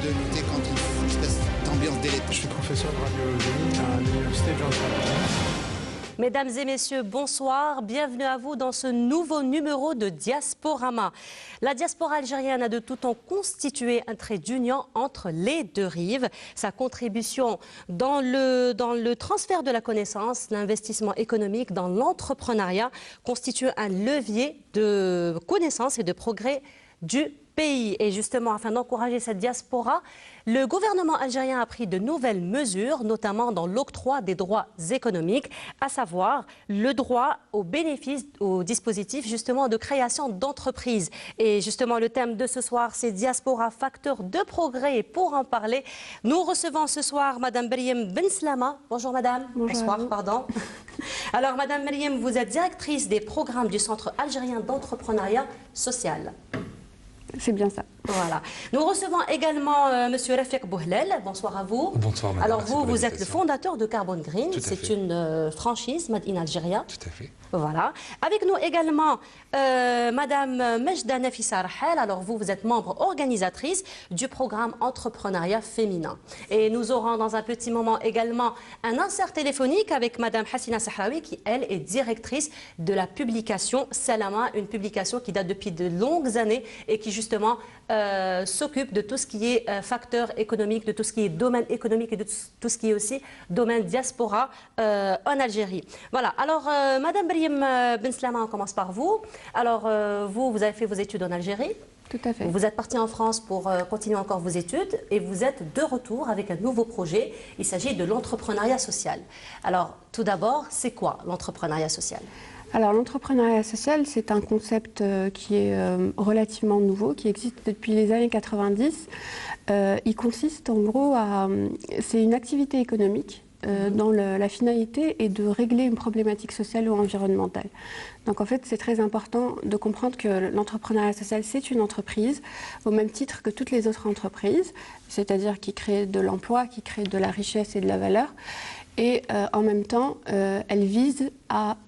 de lutter contre une espèce d'ambiance délétère. Je suis professeur de radiologie à l'université Johns Hopkins. Mesdames et messieurs, bonsoir. Bienvenue à vous dans ce nouveau numéro de Diasporama. La diaspora algérienne a de tout temps constitué un trait d'union entre les deux rives. Sa contribution dans le transfert de la connaissance, l'investissement économique dans l'entrepreneuriat constitue un levier de connaissance et de progrès du pays. Et justement, afin d'encourager cette diaspora, le gouvernement algérien a pris de nouvelles mesures, notamment dans l'octroi des droits économiques, à savoir le droit au bénéfice, au dispositif justement de création d'entreprises. Et justement, le thème de ce soir, c'est Diaspora, facteur de progrès. Et pour en parler, nous recevons ce soir Madame Meriem Benslama. Bonjour Madame. Bonsoir, pardon. Alors Madame Meriem, vous êtes directrice des programmes du Centre algérien d'entrepreneuriat social. C'est bien ça. Voilà. Nous recevons également Monsieur Rafiq Bouhlel. Bonsoir à vous. Bonsoir madame. Alors vous êtes le fondateur de Carbon Green. C'est une franchise Made in Algeria. Tout à fait. Voilà. Avec nous également Madame Mejda Nafissa Rahel. Alors vous êtes membre organisatrice du programme Entrepreneuriat féminin. Et nous aurons dans un petit moment également un insert téléphonique avec Madame Hassina Sahraoui qui, elle, est directrice de la publication Salama, une publication qui date depuis de longues années et qui justement s'occupe de tout ce qui est facteur économique, de tout ce qui est domaine économique et de tout ce qui est aussi domaine diaspora en Algérie. Voilà. Alors, Madame Meriem Benslama, on commence par vous. Alors, vous avez fait vos études en Algérie. Tout à fait. Vous êtes parti en France pour continuer encore vos études et vous êtes de retour avec un nouveau projet. Il s'agit de l'entrepreneuriat social. Alors, tout d'abord, c'est quoi l'entrepreneuriat social ? Alors l'entrepreneuriat social, c'est un concept qui est relativement nouveau, qui existe depuis les années 90. Il consiste en gros à... C'est une activité économique dont la finalité est de régler une problématique sociale ou environnementale. Donc en fait, c'est très important de comprendre que l'entrepreneuriat social, c'est une entreprise au même titre que toutes les autres entreprises, c'est-à-dire qui crée de l'emploi, qui crée de la richesse et de la valeur. Et en même temps, elle vise à...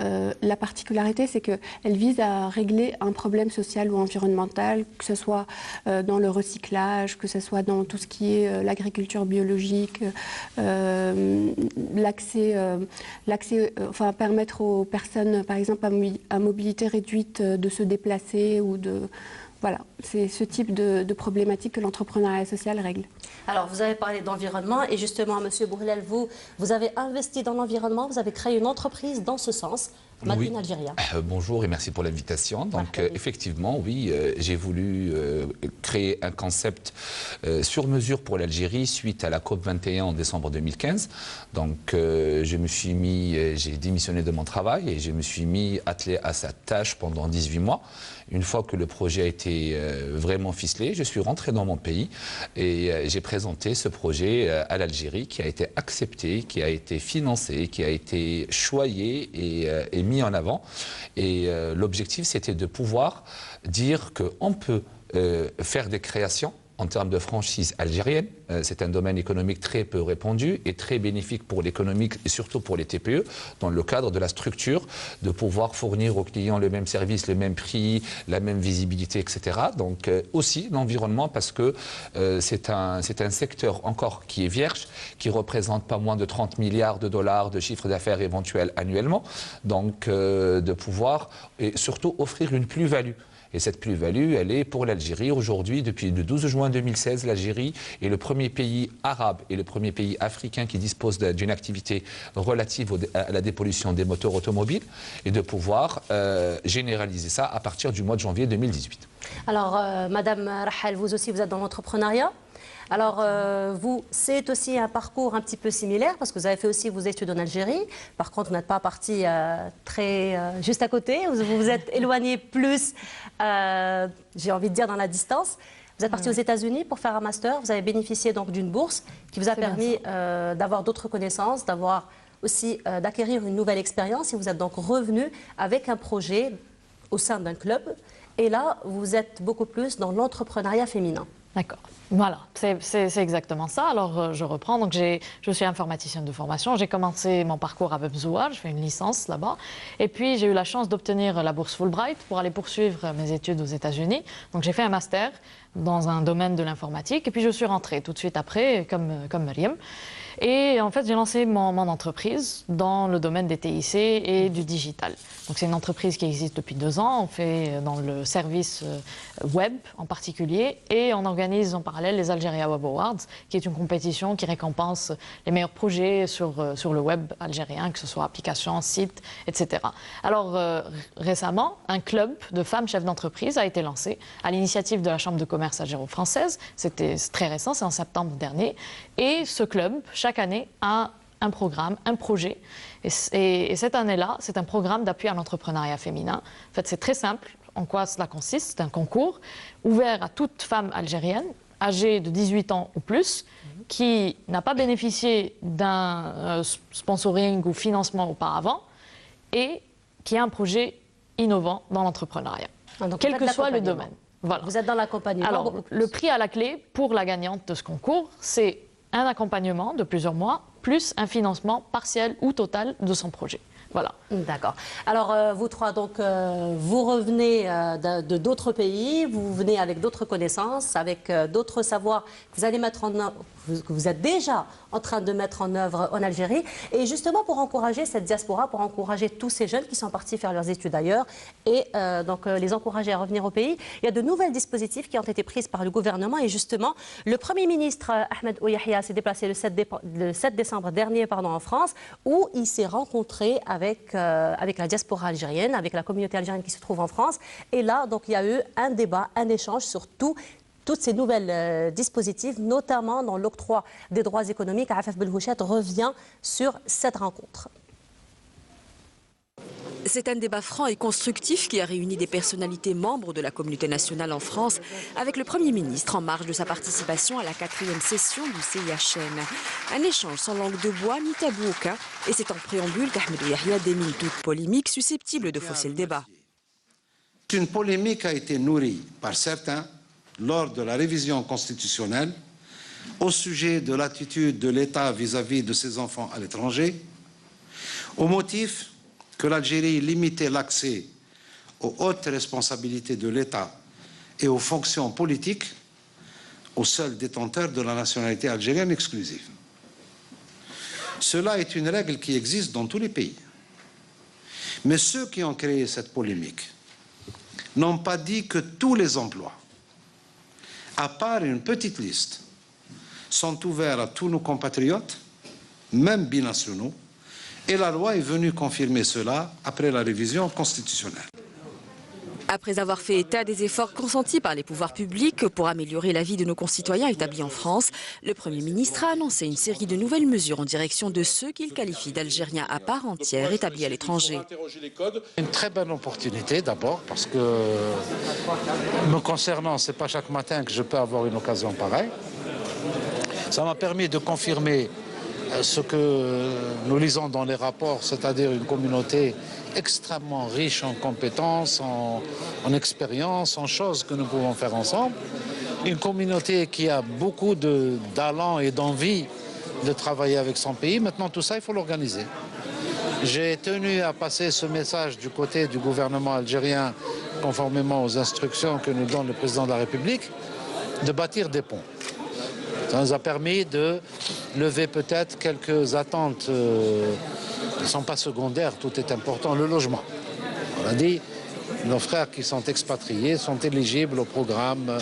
la particularité, c'est qu'elle vise à régler un problème social ou environnemental, que ce soit dans le recyclage, que ce soit dans tout ce qui est l'agriculture biologique, l'accès, enfin permettre aux personnes, par exemple, à mobilité réduite de se déplacer ou de... Voilà, c'est ce type de problématique que l'entrepreneuriat social règle. Alors, vous avez parlé d'environnement et justement, Monsieur Bouhlel, vous avez investi dans l'environnement, vous avez créé une entreprise dans ce sens, Made in Algeria. Bonjour et merci pour l'invitation. Donc, effectivement, oui, j'ai voulu créer un concept sur mesure pour l'Algérie suite à la COP21 en décembre 2015. Donc, je me suis mis, j'ai démissionné de mon travail et je me suis mis attelé à sa tâche pendant 18 mois. Une fois que le projet a été vraiment ficelé, je suis rentré dans mon pays et j'ai présenté ce projet à l'Algérie qui a été accepté, qui a été financé, qui a été choyé et mis en avant. Et l'objectif, c'était de pouvoir dire qu'on peut faire des créations en termes de franchise algérienne. C'est un domaine économique très peu répandu et très bénéfique pour l'économie et surtout pour les TPE dans le cadre de la structure, de pouvoir fournir aux clients le même service, le même prix, la même visibilité, etc. Donc aussi l'environnement parce que c'est un secteur encore qui est vierge, qui représente pas moins de 30 milliards de dollars de chiffre d'affaires éventuel annuellement. Donc de pouvoir et surtout offrir une plus-value. Et cette plus-value, elle est pour l'Algérie. Aujourd'hui, depuis le 12 juin 2016, l'Algérie est le premier pays arabe et le premier pays africain qui dispose d'une activité relative à la dépollution des moteurs automobiles et de pouvoir généraliser ça à partir du mois de janvier 2018. Alors, Madame Rahel, vous aussi, vous êtes dans l'entrepreneuriat. Alors, vous, c'est aussi un parcours un petit peu similaire parce que vous avez fait aussi vos études en Algérie. Par contre, vous n'êtes pas parti très juste à côté. Vous vous êtes éloigné plus, j'ai envie de dire, dans la distance. Vous êtes parti aux États-Unis pour faire un master. Vous avez bénéficié donc d'une bourse qui vous a permis d'avoir d'autres connaissances, d'avoir aussi d'acquérir une nouvelle expérience. Et vous êtes donc revenu avec un projet au sein d'un club. Et là, vous êtes beaucoup plus dans l'entrepreneuriat féminin. D'accord. Voilà, c'est exactement ça. Alors, je reprends. Donc, je suis informaticienne de formation. J'ai commencé mon parcours à Webzoa. Je fais une licence là-bas. Et puis, j'ai eu la chance d'obtenir la bourse Fulbright pour aller poursuivre mes études aux États-Unis. Donc, j'ai fait un master dans un domaine de l'informatique. Et puis je suis rentrée tout de suite après, comme Mariam. Et en fait, j'ai lancé mon entreprise dans le domaine des TIC et du digital. Donc c'est une entreprise qui existe depuis 2 ans. On fait dans le service web en particulier. Et on organise en parallèle les Algeria Web Awards, qui est une compétition qui récompense les meilleurs projets sur le web algérien, que ce soit applications, sites, etc. Alors récemment, un club de femmes chefs d'entreprise a été lancé à l'initiative de la Chambre de commerce algéro-française. C'est très récent, c'est en septembre dernier. Et ce club, chaque année, a un programme, un projet. Et cette année-là, c'est un programme d'appui à l'entrepreneuriat féminin. En fait, c'est très simple. En quoi cela consiste? C'est un concours ouvert à toute femme algérienne, âgée de 18 ans ou plus, qui n'a pas bénéficié d'un sponsoring ou financement auparavant et qui a un projet innovant dans l'entrepreneuriat, quel que soit le domaine. Voilà. Vous êtes dans l'accompagnement. Alors, le prix à la clé pour la gagnante de ce concours, c'est un accompagnement de plusieurs mois, plus un financement partiel ou total de son projet. Voilà. D'accord. Alors, vous trois, donc, vous revenez de d'autres pays, vous venez avec d'autres connaissances, avec d'autres savoirs que vous allez mettre en œuvre, que vous êtes déjà en train de mettre en œuvre en Algérie. Et justement, pour encourager cette diaspora, pour encourager tous ces jeunes qui sont partis faire leurs études ailleurs et donc les encourager à revenir au pays, il y a de nouvelles dispositifs qui ont été prises par le gouvernement. Et justement, le Premier ministre Ahmed Ouyahia s'est déplacé le 7 décembre dernier en France, où il s'est rencontré avec la diaspora algérienne, avec la communauté algérienne qui se trouve en France. Et là, donc, il y a eu un débat, un échange sur toutes ces nouvelles dispositifs, notamment dans l'octroi des droits économiques. Afaf Belhouchet revient sur cette rencontre. C'est un débat franc et constructif qui a réuni des personnalités membres de la communauté nationale en France avec le Premier ministre en marge de sa participation à la 4e session du CIHN. Un échange sans langue de bois ni tabou aucun, et c'est en préambule qu'Ahmed Ouyahia démine toute polémique susceptible de fausser le débat. Une polémique a été nourrie par certains lors de la révision constitutionnelle au sujet de l'attitude de l'État vis-à-vis de ses enfants à l'étranger, au motif que l'Algérie limitait l'accès aux hautes responsabilités de l'État et aux fonctions politiques aux seuls détenteurs de la nationalité algérienne exclusive. Cela est une règle qui existe dans tous les pays. Mais ceux qui ont créé cette polémique n'ont pas dit que tous les emplois, à part une petite liste, sont ouverts à tous nos compatriotes, même binationaux, et la loi est venue confirmer cela après la révision constitutionnelle. Après avoir fait état des efforts consentis par les pouvoirs publics pour améliorer la vie de nos concitoyens établis en France, le Premier ministre a annoncé une série de nouvelles mesures en direction de ceux qu'il qualifie d'Algériens à part entière établis à l'étranger. Une très bonne opportunité d'abord parce que me concernant, ce n'est pas chaque matin que je peux avoir une occasion pareille. Ça m'a permis de confirmer ce que nous lisons dans les rapports, c'est-à-dire une communauté extrêmement riche en compétences, en expérience, en choses que nous pouvons faire ensemble. Une communauté qui a beaucoup d'allant et d'envie de travailler avec son pays. Maintenant, tout ça, il faut l'organiser. J'ai tenu à passer ce message du côté du gouvernement algérien, conformément aux instructions que nous donne le président de la République, de bâtir des ponts. Ça nous a permis de lever peut-être quelques attentes qui ne sont pas secondaires, tout est important, le logement. On a dit, nos frères qui sont expatriés sont éligibles au programme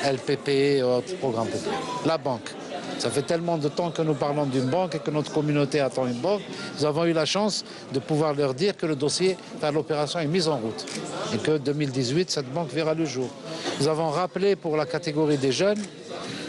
LPP et autres programmes PP. La banque. Ça fait tellement de temps que nous parlons d'une banque et que notre communauté attend une banque. Nous avons eu la chance de pouvoir leur dire que le dossier, l'opération est mise en route et que 2018, cette banque verra le jour. Nous avons rappelé pour la catégorie des jeunes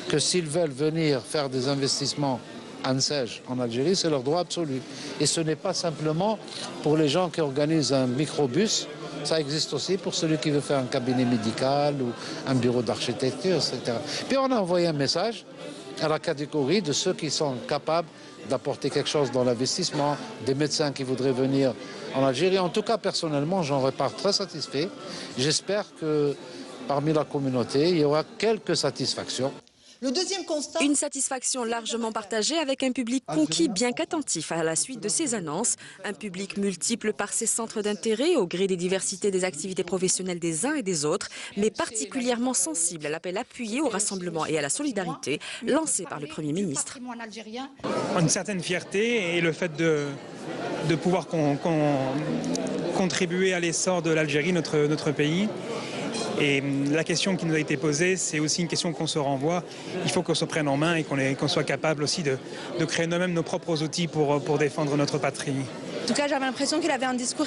que s'ils veulent venir faire des investissements ANSEJ en Algérie, c'est leur droit absolu. Et ce n'est pas simplement pour les gens qui organisent un microbus, ça existe aussi pour celui qui veut faire un cabinet médical ou un bureau d'architecture, etc. Puis on a envoyé un message à la catégorie de ceux qui sont capables d'apporter quelque chose dans l'investissement, des médecins qui voudraient venir en Algérie. En tout cas, personnellement, j'en repars très satisfait. J'espère que parmi la communauté, il y aura quelques satisfactions. Le deuxième constat... Une satisfaction largement partagée avec un public conquis bien qu'attentif à la suite de ces annonces. Un public multiple par ses centres d'intérêt au gré des diversités des activités professionnelles des uns et des autres, mais particulièrement sensible à l'appel appuyé au rassemblement et à la solidarité lancé par le Premier ministre. Une certaine fierté et le fait de pouvoir contribuer à l'essor de l'Algérie, notre pays. Et la question qui nous a été posée, c'est aussi une question qu'on se renvoie. Il faut qu'on se prenne en main et qu'on soit capable aussi de créer nous-mêmes nos propres outils pour défendre notre patrie. En tout cas, j'avais l'impression qu'il avait un discours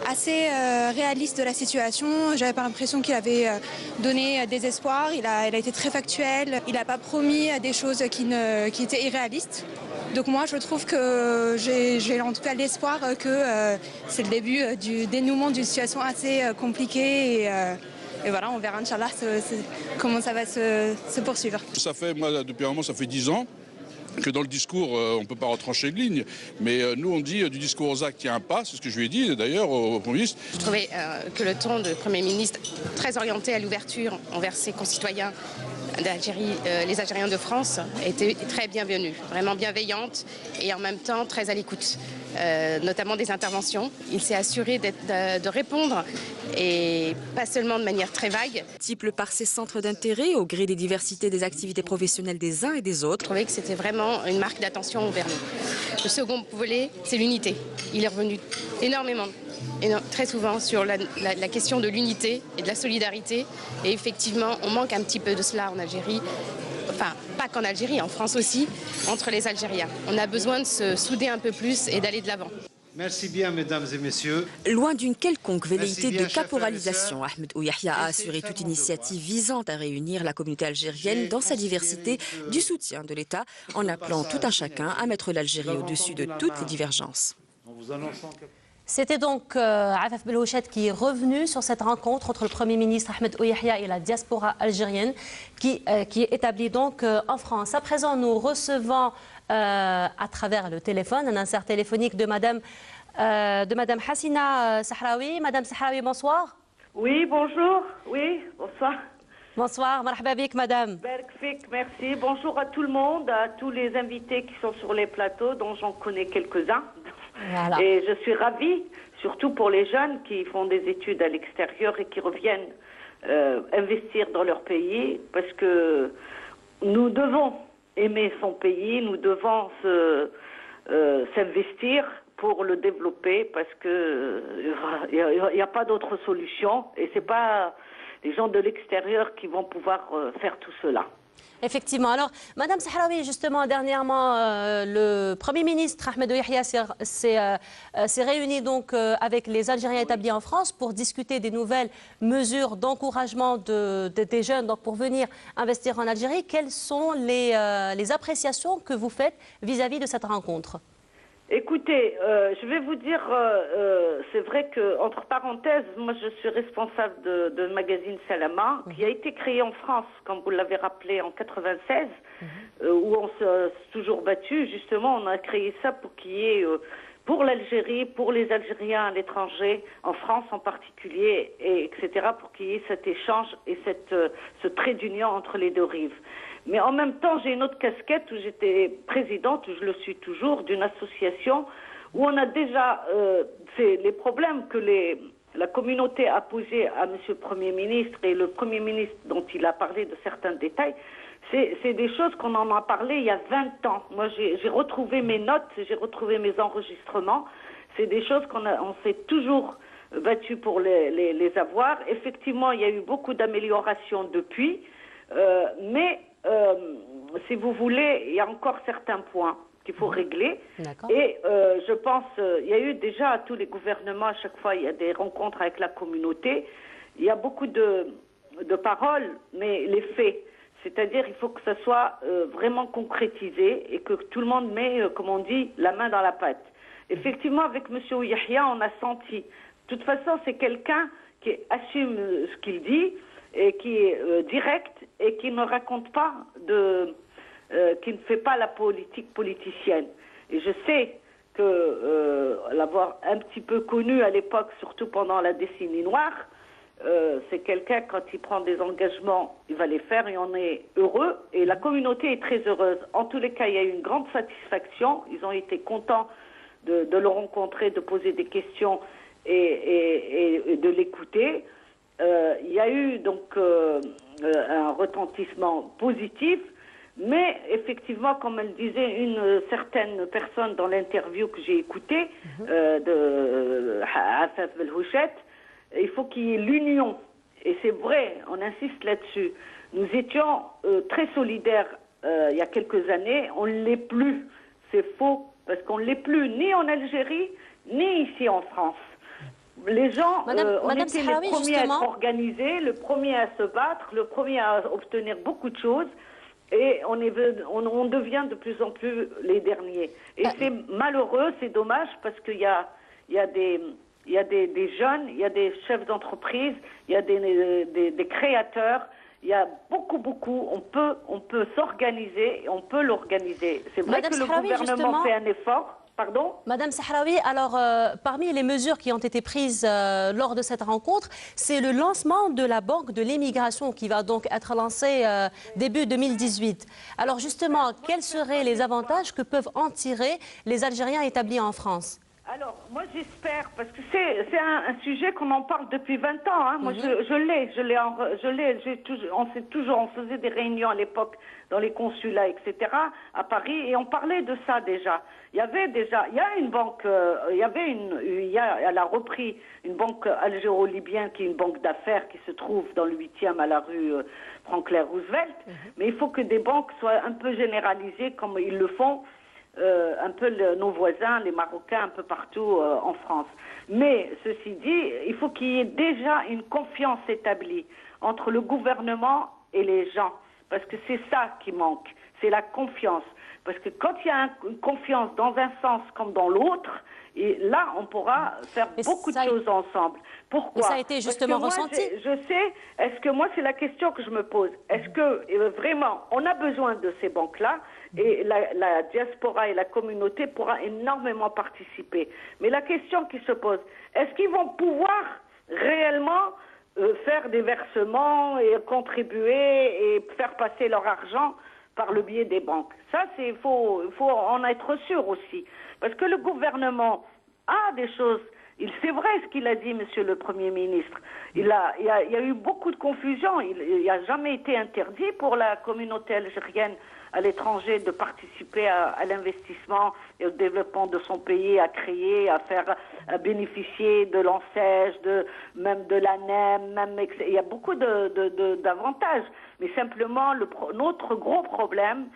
assez réaliste de la situation. J'avais pas l'impression qu'il avait donné des espoirs. Il a été très factuel. Il n'a pas promis des choses qui étaient irréalistes. Donc moi, je trouve que j'ai en tout cas l'espoir que c'est le début du dénouement d'une situation assez compliquée. Et voilà, on verra, Inch'Allah, comment ça va se poursuivre. Ça fait, moi, depuis un moment, ça fait 10 ans que dans le discours, on ne peut pas retrancher de ligne. Mais nous, on dit du discours aux actes, il y a un pas. C'est ce que je lui ai dit, d'ailleurs, au Premier ministre. Je trouvais que le ton du Premier ministre, très orienté à l'ouverture envers ses concitoyens d'Algérie, les Algériens de France, était très bienvenue, vraiment bienveillante et en même temps très à l'écoute, notamment des interventions. Il s'est assuré de répondre et pas seulement de manière très vague. Multiple par ses centres d'intérêt au gré des diversités des activités professionnelles des uns et des autres. Je trouvais que c'était vraiment une marque d'attention envers nous. Le second volet, c'est l'unité. Il est revenu énormément. Très souvent sur la question de l'unité et de la solidarité. Et effectivement, on manque un petit peu de cela en Algérie. Enfin, pas qu'en Algérie, en France aussi, entre les Algériens. On a besoin de se souder un peu plus et d'aller de l'avant. Merci bien, mesdames et messieurs. Loin d'une quelconque velléité de caporalisation, Ahmed Ouyahia a assuré toute initiative visant à réunir la communauté algérienne dans sa diversité du soutien de l'État, en appelant tout un chacun à mettre l'Algérie au-dessus de toutes les divergences. C'était donc Afaf Belouchet qui est revenu sur cette rencontre entre le Premier ministre Ahmed Ouyahia et la diaspora algérienne qui est établie donc en France. À présent, nous recevons à travers le téléphone un insert téléphonique de Madame Hassina Sahraoui. Madame Sahraoui, bonsoir. Oui, bonjour. Oui, bonsoir. Bonsoir, marhaba bik, madame. Berkfik, merci. Bonjour à tout le monde, à tous les invités qui sont sur les plateaux, dont j'en connais quelques-uns. Voilà. Et je suis ravie, surtout pour les jeunes qui font des études à l'extérieur et qui reviennent investir dans leur pays, parce que nous devons aimer son pays, nous devons s'investir pour le développer, parce que il n'y a pas d'autre solution, et c'est pas les gens de l'extérieur qui vont pouvoir faire tout cela. Effectivement. Alors, Madame Sahraoui, justement, dernièrement, le Premier ministre Ahmed Ouyahia s'est réuni donc avec les Algériens établis en France pour discuter des nouvelles mesures d'encouragement des jeunes donc pour venir investir en Algérie. Quelles sont les appréciations que vous faites vis-à-vis de cette rencontre ? Écoutez, je vais vous dire, c'est vrai que, entre parenthèses, moi je suis responsable de magazine Salama, qui a été créé en France, comme vous l'avez rappelé, en 96, où on s'est toujours battu. Justement, on a créé ça pour qu'il y ait, pour l'Algérie, pour les Algériens à l'étranger, en France en particulier, etc., pour qu'il y ait cet échange et ce trait d'union entre les deux rives. Mais en même temps, j'ai une autre casquette où j'étais présidente, où je le suis toujours, d'une association où on a déjà les problèmes que la communauté a posés à M. le Premier ministre et le Premier ministre dont il a parlé de certains détails. C'est des choses qu'on en a parlé il y a 20 ans. Moi, j'ai retrouvé mes notes, j'ai retrouvé mes enregistrements. C'est des choses on s'est toujours battu pour les avoir. Effectivement, il y a eu beaucoup d'améliorations depuis, mais si vous voulez, il y a encore certains points qu'il faut régler. Et je pense, il y a eu déjà à tous les gouvernements, à chaque fois, il y a des rencontres avec la communauté. Il y a beaucoup de paroles, mais les faits. C'est-à-dire, il faut que ça soit vraiment concrétisé et que tout le monde met, comme on dit, la main dans la pâte. Effectivement, avec M. Ouyahia, on a senti. De toute façon, c'est quelqu'un qui assume ce qu'il dit et qui est direct et qui ne raconte pas qui ne fait pas la politique politicienne. Et je sais que l'avoir un petit peu connu à l'époque, surtout pendant la décennie noire, c'est quelqu'un, quand il prend des engagements, il va les faire et on est heureux. Et la communauté est très heureuse. En tous les cas, il y a eu une grande satisfaction. Ils ont été contents de le rencontrer, de poser des questions et de l'écouter. Il y a eu donc un retentissement positif. Mais effectivement, comme elle disait une certaine personne dans l'interview que j'ai écoutée de Afaf Belhouchet, il faut qu'il y ait l'union. Et c'est vrai, on insiste là-dessus. Nous étions très solidaires il y a quelques années, on ne l'est plus. C'est faux, parce qu'on ne l'est plus ni en Algérie, ni ici en France. Les gens, on était les premiers à être organisés, le premier à se battre, le premier à obtenir beaucoup de choses. Et on devient de plus en plus les derniers. Et c'est malheureux, c'est dommage, parce qu'il y a des jeunes, il y a des chefs d'entreprise, il y a des créateurs, il y a beaucoup. On peut s'organiser, on peut l'organiser. C'est vrai que le gouvernement fait un effort. Pardon ? Madame Sahraoui, alors parmi les mesures qui ont été prises lors de cette rencontre, c'est le lancement de la Banque de l'immigration qui va donc être lancée début 2018. Alors justement, quels seraient les avantages que peuvent en tirer les Algériens établis en France ? Alors, moi j'espère, parce que c'est un sujet qu'on en parle depuis 20 ans. Hein. Moi on faisait des réunions à l'époque dans les consulats, etc., à Paris, et on parlait de ça déjà. Il y a une banque, elle a repris une banque algéro-libyenne qui est une banque d'affaires qui se trouve dans le 8e à la rue Franklin Roosevelt, mais il faut que des banques soient un peu généralisées comme ils le font un peu nos voisins, les Marocains, un peu partout en France. Mais, ceci dit, il faut qu'il y ait déjà une confiance établie entre le gouvernement et les gens. Parce que c'est ça qui manque, c'est la confiance. Parce que quand il y a une confiance dans un sens comme dans l'autre, et là, on pourra faire beaucoup de choses ensemble. Pourquoi ? Ça a été justement ressenti. Je sais, est-ce que moi, c'est la question que je me pose. Est-ce que vraiment, on a besoin de ces banques-là et la diaspora et la communauté pourra énormément participer. Mais la question qui se pose, est-ce qu'ils vont pouvoir réellement faire des versements et contribuer et faire passer leur argent par le biais des banques? Ça, il faut en être sûr aussi. Parce que le gouvernement a des choses. C'est vrai ce qu'il a dit, monsieur le Premier ministre. Il y a eu beaucoup de confusion. Il n'a jamais été interdit pour la communauté algérienne à l'étranger de participer à l'investissement et au développement de son pays, à créer, à bénéficier de l'ANSEJ, même de l'ANEM, il y a beaucoup d'avantages. Mais simplement, notre gros problème,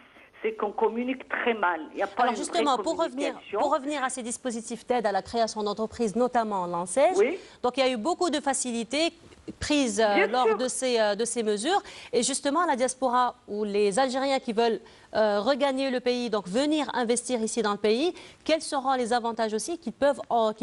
c'est qu'on communique très mal. Il y a pas. Alors justement, pour revenir à ces dispositifs d'aide à la création d'entreprises, notamment l'ANSEJ, donc il y a eu beaucoup de facilités prises lors de ces mesures. Et justement, la diaspora ou les Algériens qui veulent regagner le pays, donc venir investir ici dans le pays, quels seront les avantages aussi qu'ils peuvent en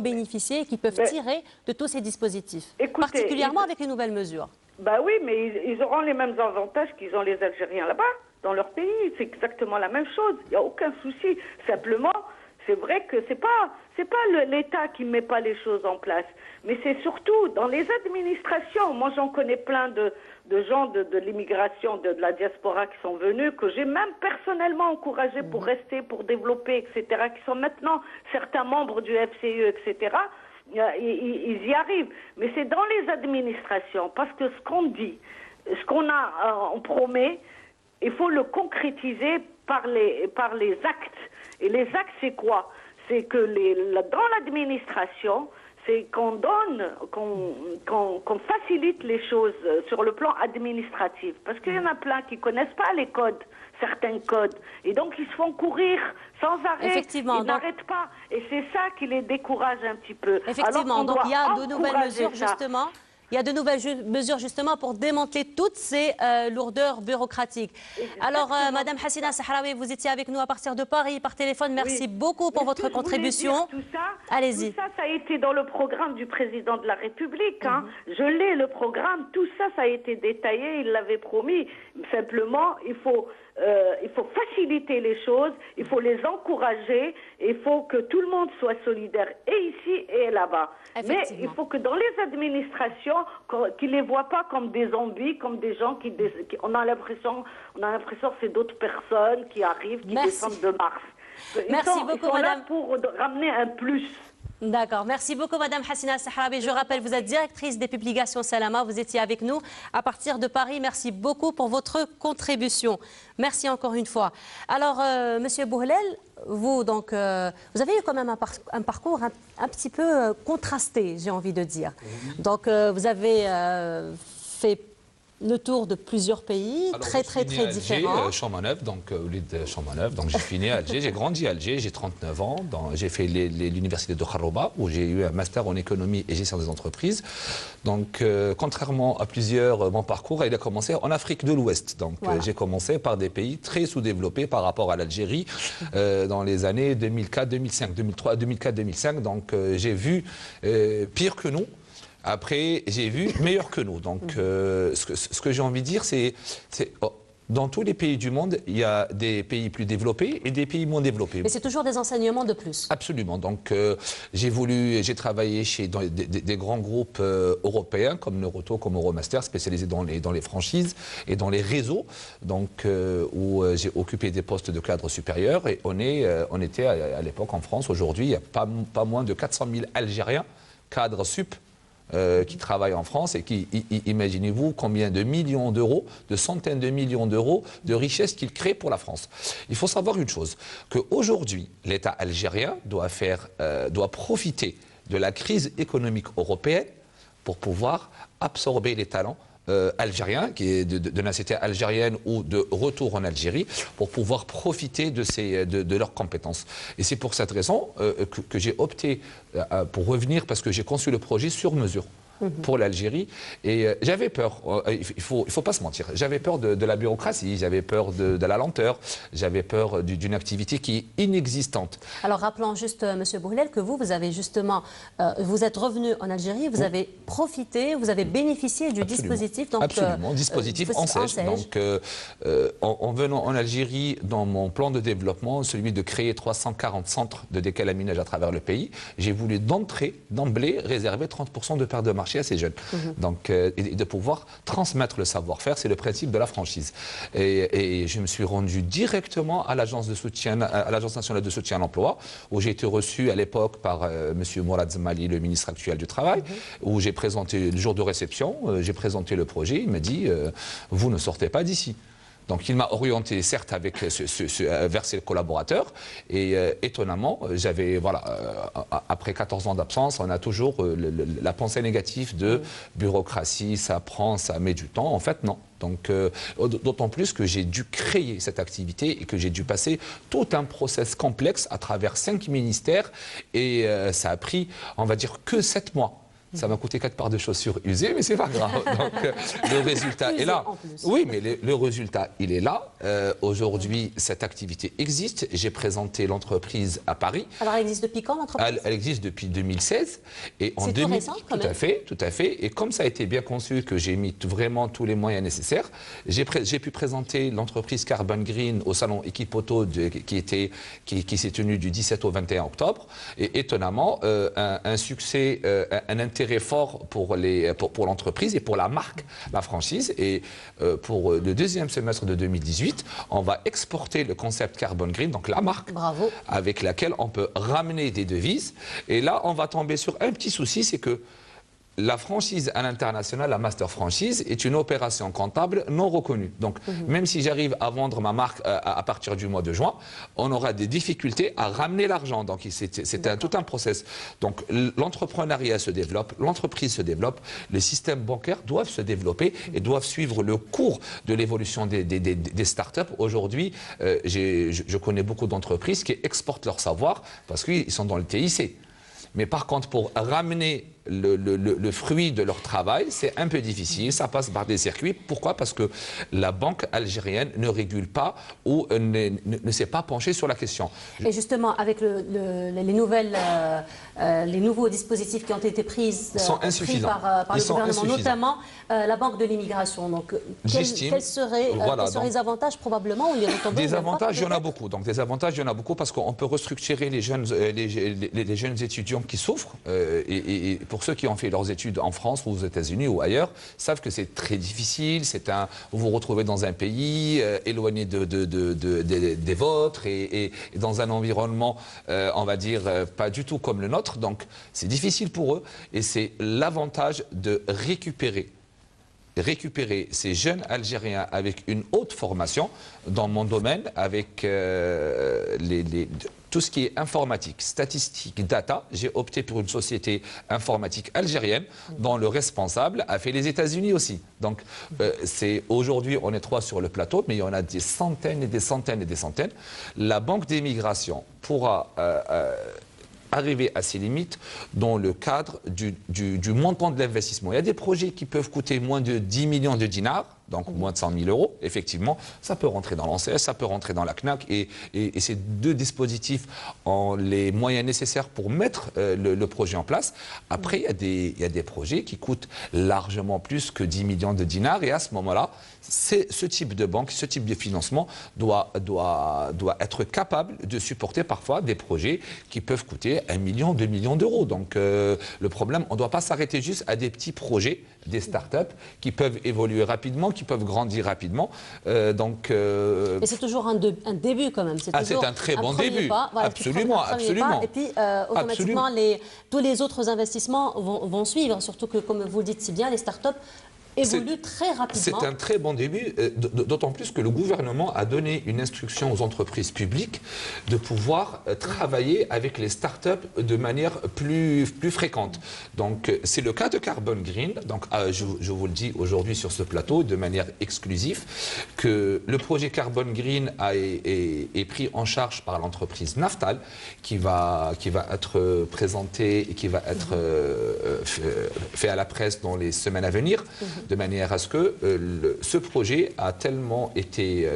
bénéficier, qu'ils peuvent tirer de tous ces dispositifs, particulièrement avec les nouvelles mesures? Bah oui, mais ils auront les mêmes avantages qu'ils ont les Algériens là-bas, dans leur pays. C'est exactement la même chose. Il n'y a aucun souci. Simplement, c'est vrai que c'est pas l'État qui ne met pas les choses en place, mais c'est surtout dans les administrations. Moi, j'en connais plein de gens de l'immigration, de la diaspora qui sont venus, que j'ai même personnellement encouragé pour rester, pour développer, etc., qui sont maintenant certains membres du FCE, etc., ils y arrivent. Mais c'est dans les administrations, parce que ce qu'on dit, on promet, il faut le concrétiser par les actes. Et les actes, c'est quoi? C'est que dans l'administration, c'est qu'on facilite les choses sur le plan administratif. Parce qu'il y en a plein qui ne connaissent pas les codes, certains codes. Et donc, ils se font courir sans arrêt. Effectivement. Ils n'arrêtent pas. Et c'est ça qui les décourage un petit peu. Effectivement. Donc, il y a de nouvelles mesures, justement. Il y a de nouvelles mesures justement pour démanteler toutes ces lourdeurs bureaucratiques. Exactement. Alors, Madame Hassina Sahraoui, vous étiez avec nous à partir de Paris par téléphone. Merci beaucoup pour votre contribution. Allez-y. Tout ça, ça a été dans le programme du président de la République. Hein. Je l'ai, le programme. Tout ça, ça a été détaillé. Il l'avait promis. Simplement, il faut il faut faciliter les choses, il faut les encourager, il faut que tout le monde soit solidaire, et ici et là-bas. Mais il faut que dans les administrations, qu'ils ne les voient pas comme des zombies, comme des gens on a l'impression que c'est d'autres personnes qui arrivent, qui descendent de Mars. Merci beaucoup, ils sont madame. là pour ramener un plus. D'accord. Merci beaucoup, madame Hassina Sahrabi. Je rappelle, vous êtes directrice des publications Salama. Vous étiez avec nous à partir de Paris. Merci beaucoup pour votre contribution. Merci encore une fois. Alors, monsieur Bouhlel, vous, donc, vous avez eu quand même un parcours un petit peu contrasté, j'ai envie de dire. Donc, vous avez fait le tour de plusieurs pays, très différents. Champmanœuvre, donc au lieu de Champmanœuvre, donc j'ai fini à Alger, j'ai grandi à Alger, j'ai 39 ans, j'ai fait l'université de Kharouba où j'ai eu un master en économie et gestion des entreprises. Donc contrairement à plusieurs, mon parcours il a commencé en Afrique de l'Ouest. Donc j'ai commencé par des pays très sous-développés par rapport à l'Algérie dans les années 2004, 2005, 2003, 2004, 2005. Donc j'ai vu pire que nous. Après, j'ai vu meilleur que nous. Donc, ce que j'ai envie de dire, c'est dans tous les pays du monde, il y a des pays plus développés et des pays moins développés. Mais c'est toujours des enseignements de plus. Absolument. Donc, j'ai travaillé chez des grands groupes européens comme Neuroto, comme Euromaster, spécialisés dans les franchises et dans les réseaux. Donc, où j'ai occupé des postes de cadre supérieur. Et on était à l'époque en France. Aujourd'hui, il y a pas moins de 400 000 Algériens cadres sup. Qui travaillent en France et qui, imaginez-vous combien de millions d'euros, de centaines de millions d'euros de richesses qu'ils créent pour la France. Il faut savoir une chose, qu'aujourd'hui, l'État algérien doit profiter de la crise économique européenne pour pouvoir absorber les talents algériens, qui est de nationalité algérienne ou de retour en Algérie, pour pouvoir profiter de leurs compétences. Et c'est pour cette raison que j'ai opté pour revenir, parce que j'ai conçu le projet sur mesure pour l'Algérie. Et j'avais peur, il faut pas se mentir, j'avais peur de la bureaucratie, j'avais peur de la lenteur, j'avais peur d'une activité qui est inexistante. Alors rappelons juste, monsieur Bouhlel, que vous avez justement, vous êtes revenu en Algérie, vous avez profité, vous avez bénéficié du dispositif. Donc, absolument, dispositif ANSEJ. Donc en venant en Algérie, dans mon plan de développement, celui de créer 340 centres de décalaminage à travers le pays, j'ai voulu d'emblée réserver 30% de part de marché à ces jeunes. Donc, et de pouvoir transmettre le savoir-faire, c'est le principe de la franchise. Et je me suis rendu directement à l'agence de soutien, à l'agence nationale de soutien à l'emploi, où j'ai été reçu à l'époque par monsieur Mourad Zmali, le ministre actuel du Travail, où j'ai présenté le jour de réception, j'ai présenté le projet, il m'a dit vous ne sortez pas d'ici. Donc il m'a orienté certes vers ses collaborateurs et étonnamment, après 14 ans d'absence, on a toujours la pensée négative de bureaucratie, ça prend, ça met du temps. En fait non. Donc d'autant plus que j'ai dû créer cette activité et que j'ai dû passer tout un process complexe à travers 5 ministères et ça a pris, on va dire, que 7 mois. Ça m'a coûté 4 paires de chaussures usées, mais c'est pas grave. Donc, le résultat est là. Oui, mais le résultat, il est là. Aujourd'hui, cette activité existe. J'ai présenté l'entreprise à Paris. Alors, elle existe depuis quand, l'entreprise? Elle existe depuis 2016. Et en c'est tout récent, quand même. Tout à fait. Et comme ça a été bien conçu, que j'ai mis vraiment tous les moyens nécessaires, j'ai pu présenter l'entreprise Carbon Green au salon Equipoto qui s'est tenu du 17 au 21 octobre. Et étonnamment, un succès, un intérêt fort pour l'entreprise et pour la marque, la franchise. Et pour le deuxième semestre de 2018, on va exporter le concept Carbon Green, donc la marque, avec laquelle on peut ramener des devises. Et là, on va tomber sur un petit souci, c'est que la franchise à l'international, la master franchise, est une opération comptable non reconnue. Donc, même si j'arrive à vendre ma marque à partir du mois de juin, on aura des difficultés à ramener l'argent. Donc, c'est tout un process. Donc, l'entrepreneuriat se développe, l'entreprise se développe, les systèmes bancaires doivent se développer et doivent suivre le cours de l'évolution des startups. Aujourd'hui, je connais beaucoup d'entreprises qui exportent leur savoir parce qu'ils sont dans le TIC. Mais par contre, pour ramener le fruit de leur travail, c'est un peu difficile, ça passe par des circuits. Pourquoi? Parce que la banque algérienne ne régule pas ou ne s'est pas penchée sur la question. Et justement, avec les nouveaux dispositifs qui ont été pris par le gouvernement, notamment la Banque de l'immigration. Donc, quels seraient les avantages probablement ou les retombées? Des avantages, il y en a beaucoup. Donc, des avantages, il y en a beaucoup parce qu'on peut restructurer les jeunes étudiants qui souffrent. Et pour ceux qui ont fait leurs études en France ou aux États-Unis ou ailleurs, savent que c'est très difficile. Vous vous retrouvez dans un pays éloigné des vôtres et dans un environnement, on va dire, pas du tout comme le nôtre. Donc, c'est difficile pour eux et c'est l'avantage de récupérer ces jeunes Algériens avec une haute formation dans mon domaine, avec tout ce qui est informatique, statistique, data. J'ai opté pour une société informatique algérienne dont le responsable a fait les États-Unis aussi. Donc, aujourd'hui, on est 3 sur le plateau, mais il y en a des centaines et des centaines et des centaines. La Banque des migrations pourra arriver à ses limites dans le cadre du montant de l'investissement. Il y a des projets qui peuvent coûter moins de 10 millions de dinars, donc moins de 100 000 euros. Effectivement, ça peut rentrer dans l'ANSES, ça peut rentrer dans la CNAC et ces deux dispositifs ont les moyens nécessaires pour mettre le projet en place. Après, il y a des projets qui coûtent largement plus que 10 millions de dinars et à ce moment-là, ce type de banque, ce type de financement doit être capable de supporter parfois des projets qui peuvent coûter 1 million, 2 millions d'euros. Donc le problème, on ne doit pas s'arrêter juste à des petits projets, des start-up qui peuvent évoluer rapidement, qui peuvent grandir rapidement. Mais c'est toujours un début quand même. C'est un très bon début. Voilà, absolument. Et puis automatiquement, tous les autres investissements vont suivre. Surtout que, comme vous le dites si bien, les start-up évolue très rapidement. C'est un très bon début, d'autant plus que le gouvernement a donné une instruction aux entreprises publiques de pouvoir travailler avec les startups de manière plus fréquente. Donc c'est le cas de Carbon Green. Donc je vous le dis aujourd'hui sur ce plateau de manière exclusive que le projet Carbon Green est pris en charge par l'entreprise Naftal qui va être présenté et qui va être fait à la presse dans les semaines à venir. De manière à ce que ce projet a tellement été,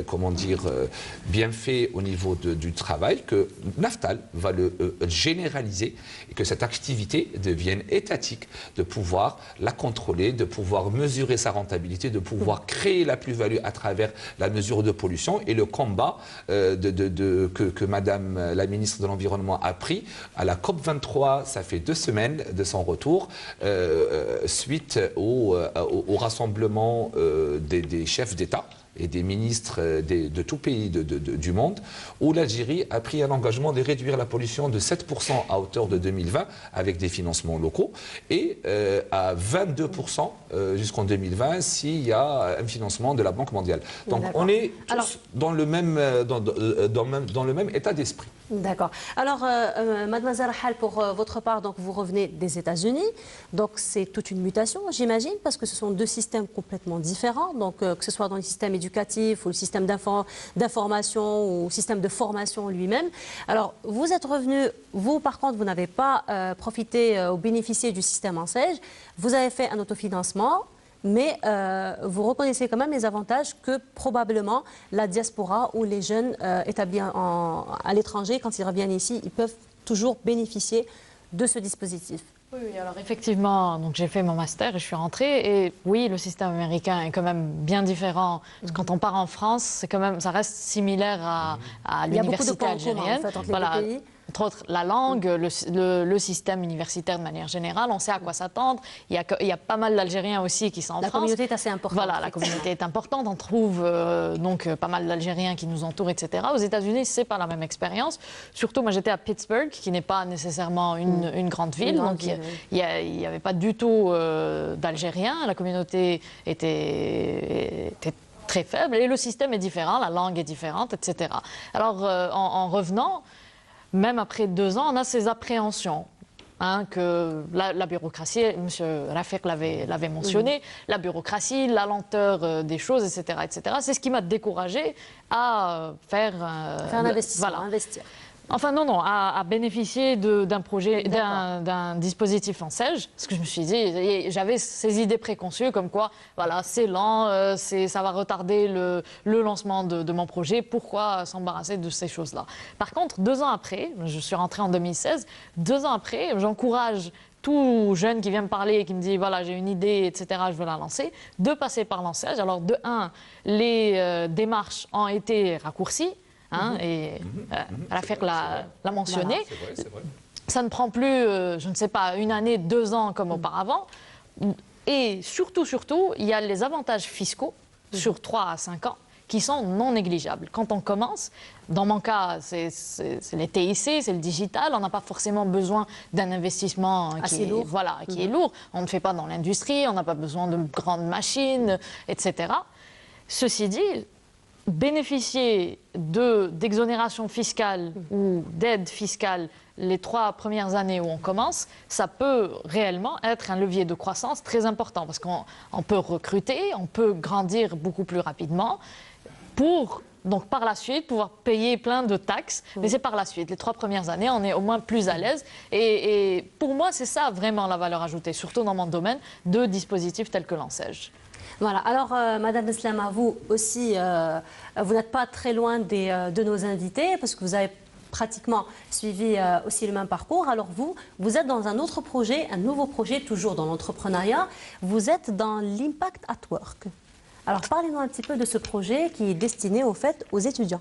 bien fait au niveau du travail que Naftal va le généraliser et que cette activité devienne étatique, de pouvoir la contrôler, de pouvoir mesurer sa rentabilité, de pouvoir créer la plus-value à travers la mesure de pollution et le combat que Madame la ministre de l'Environnement a pris à la COP23, ça fait 2 semaines de son retour, suite au rassemblement des chefs d'État et des ministres de tout pays du monde, où l'Algérie a pris un engagement de réduire la pollution de 7% à hauteur de 2020 avec des financements locaux et à 22% jusqu'en 2020 s'il y a un financement de la Banque mondiale. Donc on est tous dans le même état d'esprit. D'accord. Alors, mademoiselle Rahal, pour votre part, donc vous revenez des États-Unis, donc c'est toute une mutation, j'imagine, parce que ce sont 2 systèmes complètement différents, donc que ce soit dans le système éducatif ou le système d'information ou le système de formation lui-même. Alors, vous êtes revenu, vous par contre, vous n'avez pas profité ou bénéficié du système ANSES, vous avez fait un autofinancement. Mais vous reconnaissez quand même les avantages que probablement la diaspora ou les jeunes établis à l'étranger, quand ils reviennent ici, ils peuvent toujours bénéficier de ce dispositif. Oui, alors effectivement, donc j'ai fait mon master et je suis rentrée. Et oui, le système américain est quand même bien différent. Parce que quand on part en France, c'est quand même, ça reste similaire à l'université algérienne. En fait, entre les deux pays. Entre autres, la langue, le système universitaire de manière générale, on sait à quoi s'attendre. Il y a pas mal d'Algériens aussi qui sont en France. La communauté est assez importante. Voilà, la communauté est importante. On trouve donc pas mal d'Algériens qui nous entourent, etc. Aux États-Unis, c'est pas la même expérience. Surtout, moi, j'étais à Pittsburgh, qui n'est pas nécessairement une grande ville. Donc, il n'y avait pas du tout d'Algériens. La communauté était très faible et le système est différent, la langue est différente, etc. Alors, en revenant, même après 2 ans, on a ces appréhensions. Que la bureaucratie, M. Rafiq l'avait mentionné, la bureaucratie, la lenteur des choses, etc. etc. C'est ce qui m'a découragée à faire un investissement, investir. Enfin non, à bénéficier d'un projet, d'un dispositif en SEJ, parce que je me suis dit, j'avais ces idées préconçues comme quoi, voilà, c'est lent, ça va retarder le lancement de mon projet, pourquoi s'embarrasser de ces choses-là? Par contre, 2 ans après, je suis rentrée en 2016, 2 ans après, j'encourage tout jeune qui vient me parler et qui me dit, voilà, j'ai une idée, etc., je veux la lancer, de passer par l'enseigne. Alors, de 1, les démarches ont été raccourcies, et Rafiq l'a mentionné. Voilà, c'est vrai. Ça ne prend plus, je ne sais pas, 1 année, 2 ans comme auparavant. Et surtout, il y a les avantages fiscaux sur 3 à 5 ans qui sont non négligeables. Quand on commence, dans mon cas, c'est les TIC, c'est le digital, on n'a pas forcément besoin d'un investissement qui est lourd. On ne fait pas dans l'industrie, on n'a pas besoin de grandes machines, etc. Ceci dit, bénéficier d'exonération fiscale ou d'aide fiscale les 3 premières années où on commence, ça peut réellement être un levier de croissance très important parce qu'on peut recruter, on peut grandir beaucoup plus rapidement pour, donc par la suite, pouvoir payer plein de taxes. Mais c'est par la suite. Les 3 premières années, on est au moins plus à l'aise. Et pour moi, c'est ça vraiment la valeur ajoutée, surtout dans mon domaine, de dispositifs tels que l'enseigne. Voilà. Alors, Madame Slama, vous aussi, vous n'êtes pas très loin de nos invités parce que vous avez pratiquement suivi aussi le même parcours. Alors vous êtes dans un autre projet, un nouveau projet, toujours dans l'entrepreneuriat. Vous êtes dans l'Impact at Work. Alors parlez-nous un petit peu de ce projet qui est destiné aux étudiants.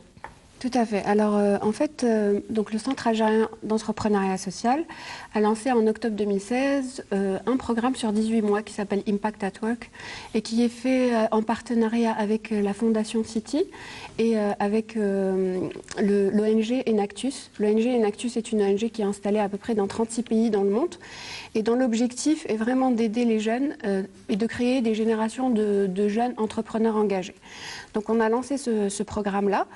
Tout à fait. Alors, en fait, donc le Centre algérien d'entrepreneuriat social a lancé en octobre 2016 un programme sur 18 mois qui s'appelle Impact at Work et qui est fait en partenariat avec la Fondation City et avec l'ONG Enactus. L'ONG Enactus est une ONG qui est installée à peu près dans 36 pays dans le monde et dont l'objectif est vraiment d'aider les jeunes et de créer des générations de jeunes entrepreneurs engagés. Donc on a lancé ce programme-là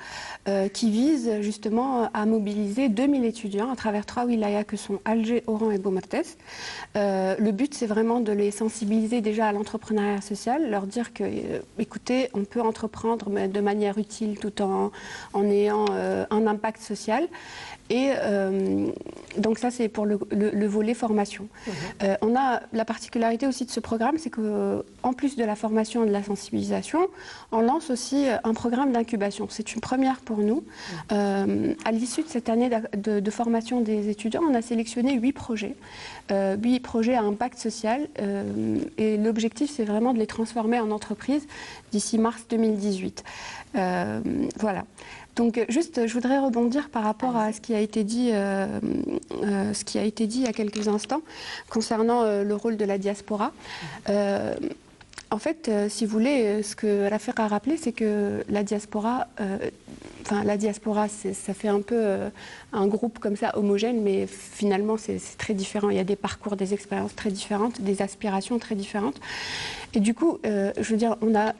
qui vise justement à mobiliser 2000 étudiants à travers 3 wilayas que sont Alger, Oran et Boumertes. Le but, c'est vraiment de les sensibiliser déjà à l'entrepreneuriat social, leur dire que, écoutez, on peut entreprendre mais de manière utile tout en ayant un impact social. Et donc ça, c'est pour le volet formation. On a la particularité aussi de ce programme, c'est qu'en plus de la formation et de la sensibilisation, on lance aussi un programme d'incubation. C'est une première pour nous. À l'issue de cette année de formation des étudiants, on a sélectionné 8 projets. 8 projets à impact social. Et l'objectif, c'est vraiment de les transformer en entreprise d'ici mars 2018. Voilà. Donc juste, je voudrais rebondir par rapport à ce qui a été dit, il y a quelques instants concernant le rôle de la diaspora. En fait, si vous voulez, ce que Rafiq a rappelé, c'est que la diaspora, ça fait un peu un groupe comme ça homogène, mais finalement c'est très différent. Il y a des parcours, des expériences très différentes, des aspirations très différentes. Et du coup, je veux dire, on a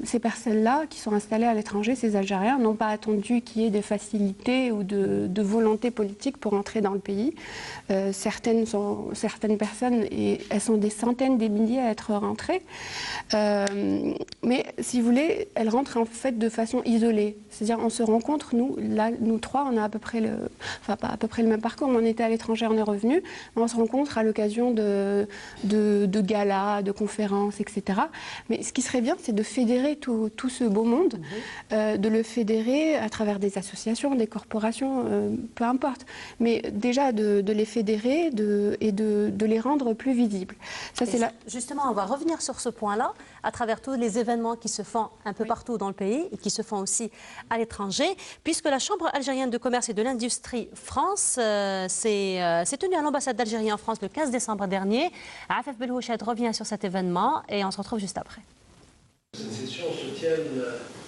ces personnes-là qui sont installées à l'étranger, ces Algériens, n'ont pas attendu qu'il y ait des facilités ou de volonté politique pour entrer dans le pays. Certaines personnes, et elles sont des centaines, des milliers à être rentrées. Mais si vous voulez, elles rentrent en fait de façon isolée. C'est-à-dire, on se rencontre, nous 3, on a à peu près pas à peu près le même parcours, mais on était à l'étranger, on est revenu. On se rencontre à l'occasion de galas, de conférences, etc. Mais ce qui serait bien, c'est de fédérer tout ce beau monde, de le fédérer à travers des associations, des corporations, peu importe. Mais déjà de les fédérer et de les rendre plus visibles. Ça, Justement, on va revenir sur ce point-là à travers tous les événements qui se font un peu partout dans le pays et qui se font aussi à l'étranger, puisque la Chambre algérienne de commerce et de l'industrie France s'est tenue à l'ambassade d'Algérie en France le 15 décembre dernier. Afef Belhouchet revient sur cet événement et on se retrouve juste après. Cette session se tient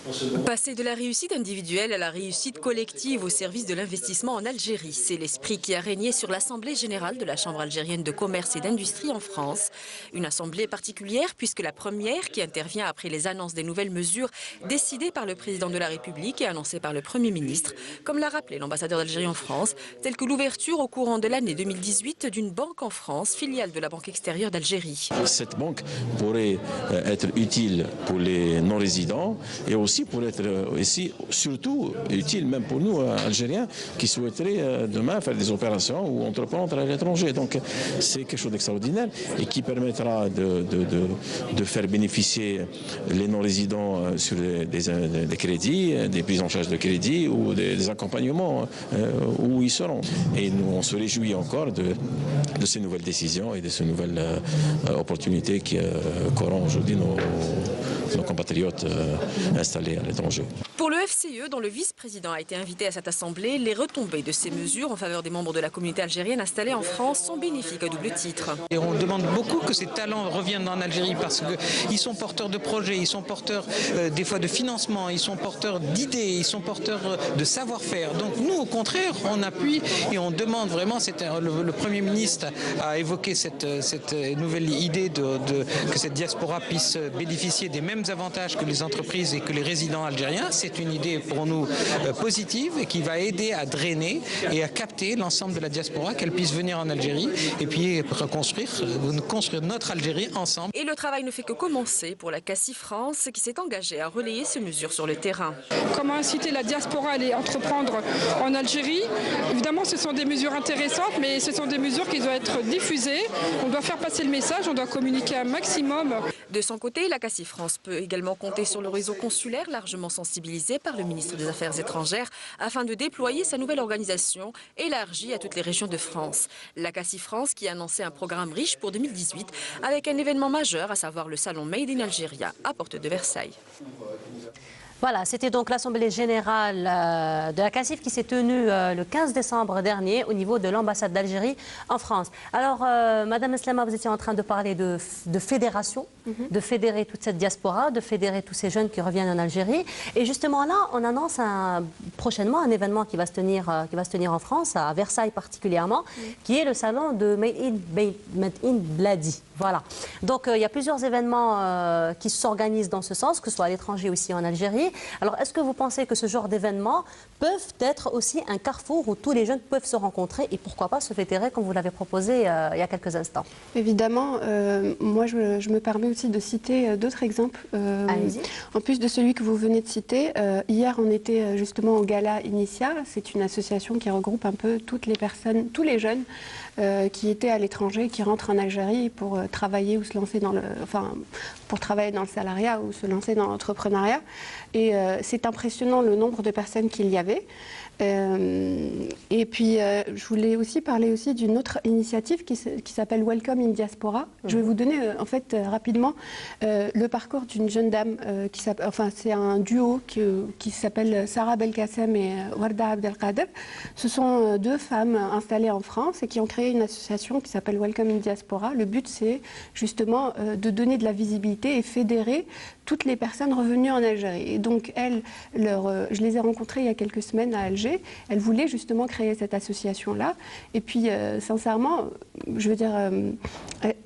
en ce moment. Passer de la réussite individuelle à la réussite collective au service de l'investissement en Algérie, c'est l'esprit qui a régné sur l'Assemblée générale de la Chambre algérienne de commerce et d'industrie en France. Une assemblée particulière puisque la première qui intervient après les annonces des nouvelles mesures décidées par le président de la République et annoncées par le Premier ministre, comme l'a rappelé l'ambassadeur d'Algérie en France, telle que l'ouverture au courant de l'année 2018 d'une banque en France, filiale de la Banque extérieure d'Algérie. Cette banque pourrait être utile pour les non-résidents et aussi aussi pour être ici, surtout utile même pour nous, Algériens, qui souhaiteraient demain faire des opérations ou entreprendre à l'étranger. Donc c'est quelque chose d'extraordinaire et qui permettra de faire bénéficier les non-résidents sur des crédits, des prises en charge de crédits ou des accompagnements où ils seront. Et nous, on se réjouit encore de ces nouvelles décisions et de ces nouvelles opportunités qu'auront aujourd'hui nos compatriotes installés à l'étranger. Pour le FCE, dont le vice-président a été invité à cette assemblée, les retombées de ces mesures en faveur des membres de la communauté algérienne installés en France sont bénéfiques à double titre. Et on demande beaucoup que ces talents reviennent en Algérie parce qu'ils sont porteurs de projets, ils sont porteurs des fois de financement, ils sont porteurs d'idées, ils sont porteurs de savoir-faire. Donc nous, au contraire, on appuie et on demande vraiment, le Premier ministre a évoqué cette nouvelle idée que cette diaspora puisse bénéficier des mêmes avantages que les entreprises et que les résidents algériens. C'est une idée pour nous positive et qui va aider à drainer et à capter l'ensemble de la diaspora, qu'elle puisse venir en Algérie et puis construire notre Algérie ensemble. Et le travail ne fait que commencer pour la CACI France qui s'est engagée à relayer ces mesures sur le terrain. Comment inciter la diaspora à aller entreprendre en Algérie? Évidemment, ce sont des mesures intéressantes, mais ce sont des mesures qui doivent être diffusées. On doit faire passer le message, on doit communiquer un maximum. De son côté, la CACI France peut également compter sur le réseau consulaire largement sensibilisé par le ministre des Affaires étrangères afin de déployer sa nouvelle organisation élargie à toutes les régions de France. La CACI France qui a annoncé un programme riche pour 2018 avec un événement majeur, à savoir le salon Made in Algeria à Porte de Versailles. Voilà, c'était donc l'Assemblée générale de la CACIF qui s'est tenue le 15 décembre dernier au niveau de l'ambassade d'Algérie en France. Alors, Madame Eslama, vous étiez en train de parler de fédération, de fédérer toute cette diaspora, de fédérer tous ces jeunes qui reviennent en Algérie. Et justement là, on annonce prochainement un événement qui va se tenir en France, à Versailles particulièrement, qui est le salon de Made in Bladi. Voilà. Donc, il y a plusieurs événements qui s'organisent dans ce sens, que ce soit à l'étranger aussi en Algérie. Alors, est-ce que vous pensez que ce genre d'événements peuvent être aussi un carrefour où tous les jeunes peuvent se rencontrer et pourquoi pas se fédérer comme vous l'avez proposé il y a quelques instants? Évidemment, moi je me permets aussi de citer d'autres exemples. En plus de celui que vous venez de citer, hier on était justement au Gala Initia. C'est une association qui regroupe un peu toutes les personnes, tous les jeunes qui étaient à l'étranger, qui rentrent en Algérie pour travailler ou se lancer pour travailler dans le salariat ou se lancer dans l'entrepreneuriat. Et c'est impressionnant le nombre de personnes qu'il y avait. Et puis, je voulais aussi parler d'une autre initiative qui s'appelle Welcome in Diaspora. Je vais vous donner, en fait, rapidement le parcours d'une jeune dame c'est un duo qui s'appelle Sarah Belkacem et Warda Abdelkader. Ce sont deux femmes installées en France et qui ont créé une association qui s'appelle Welcome in Diaspora. Le but, c'est justement de donner de la visibilité et fédérer toutes les personnes revenues en Algérie. Et donc, je les ai rencontrées il y a quelques semaines à Alger. Elles voulaient justement créer cette association-là. Et puis, sincèrement, je veux dire,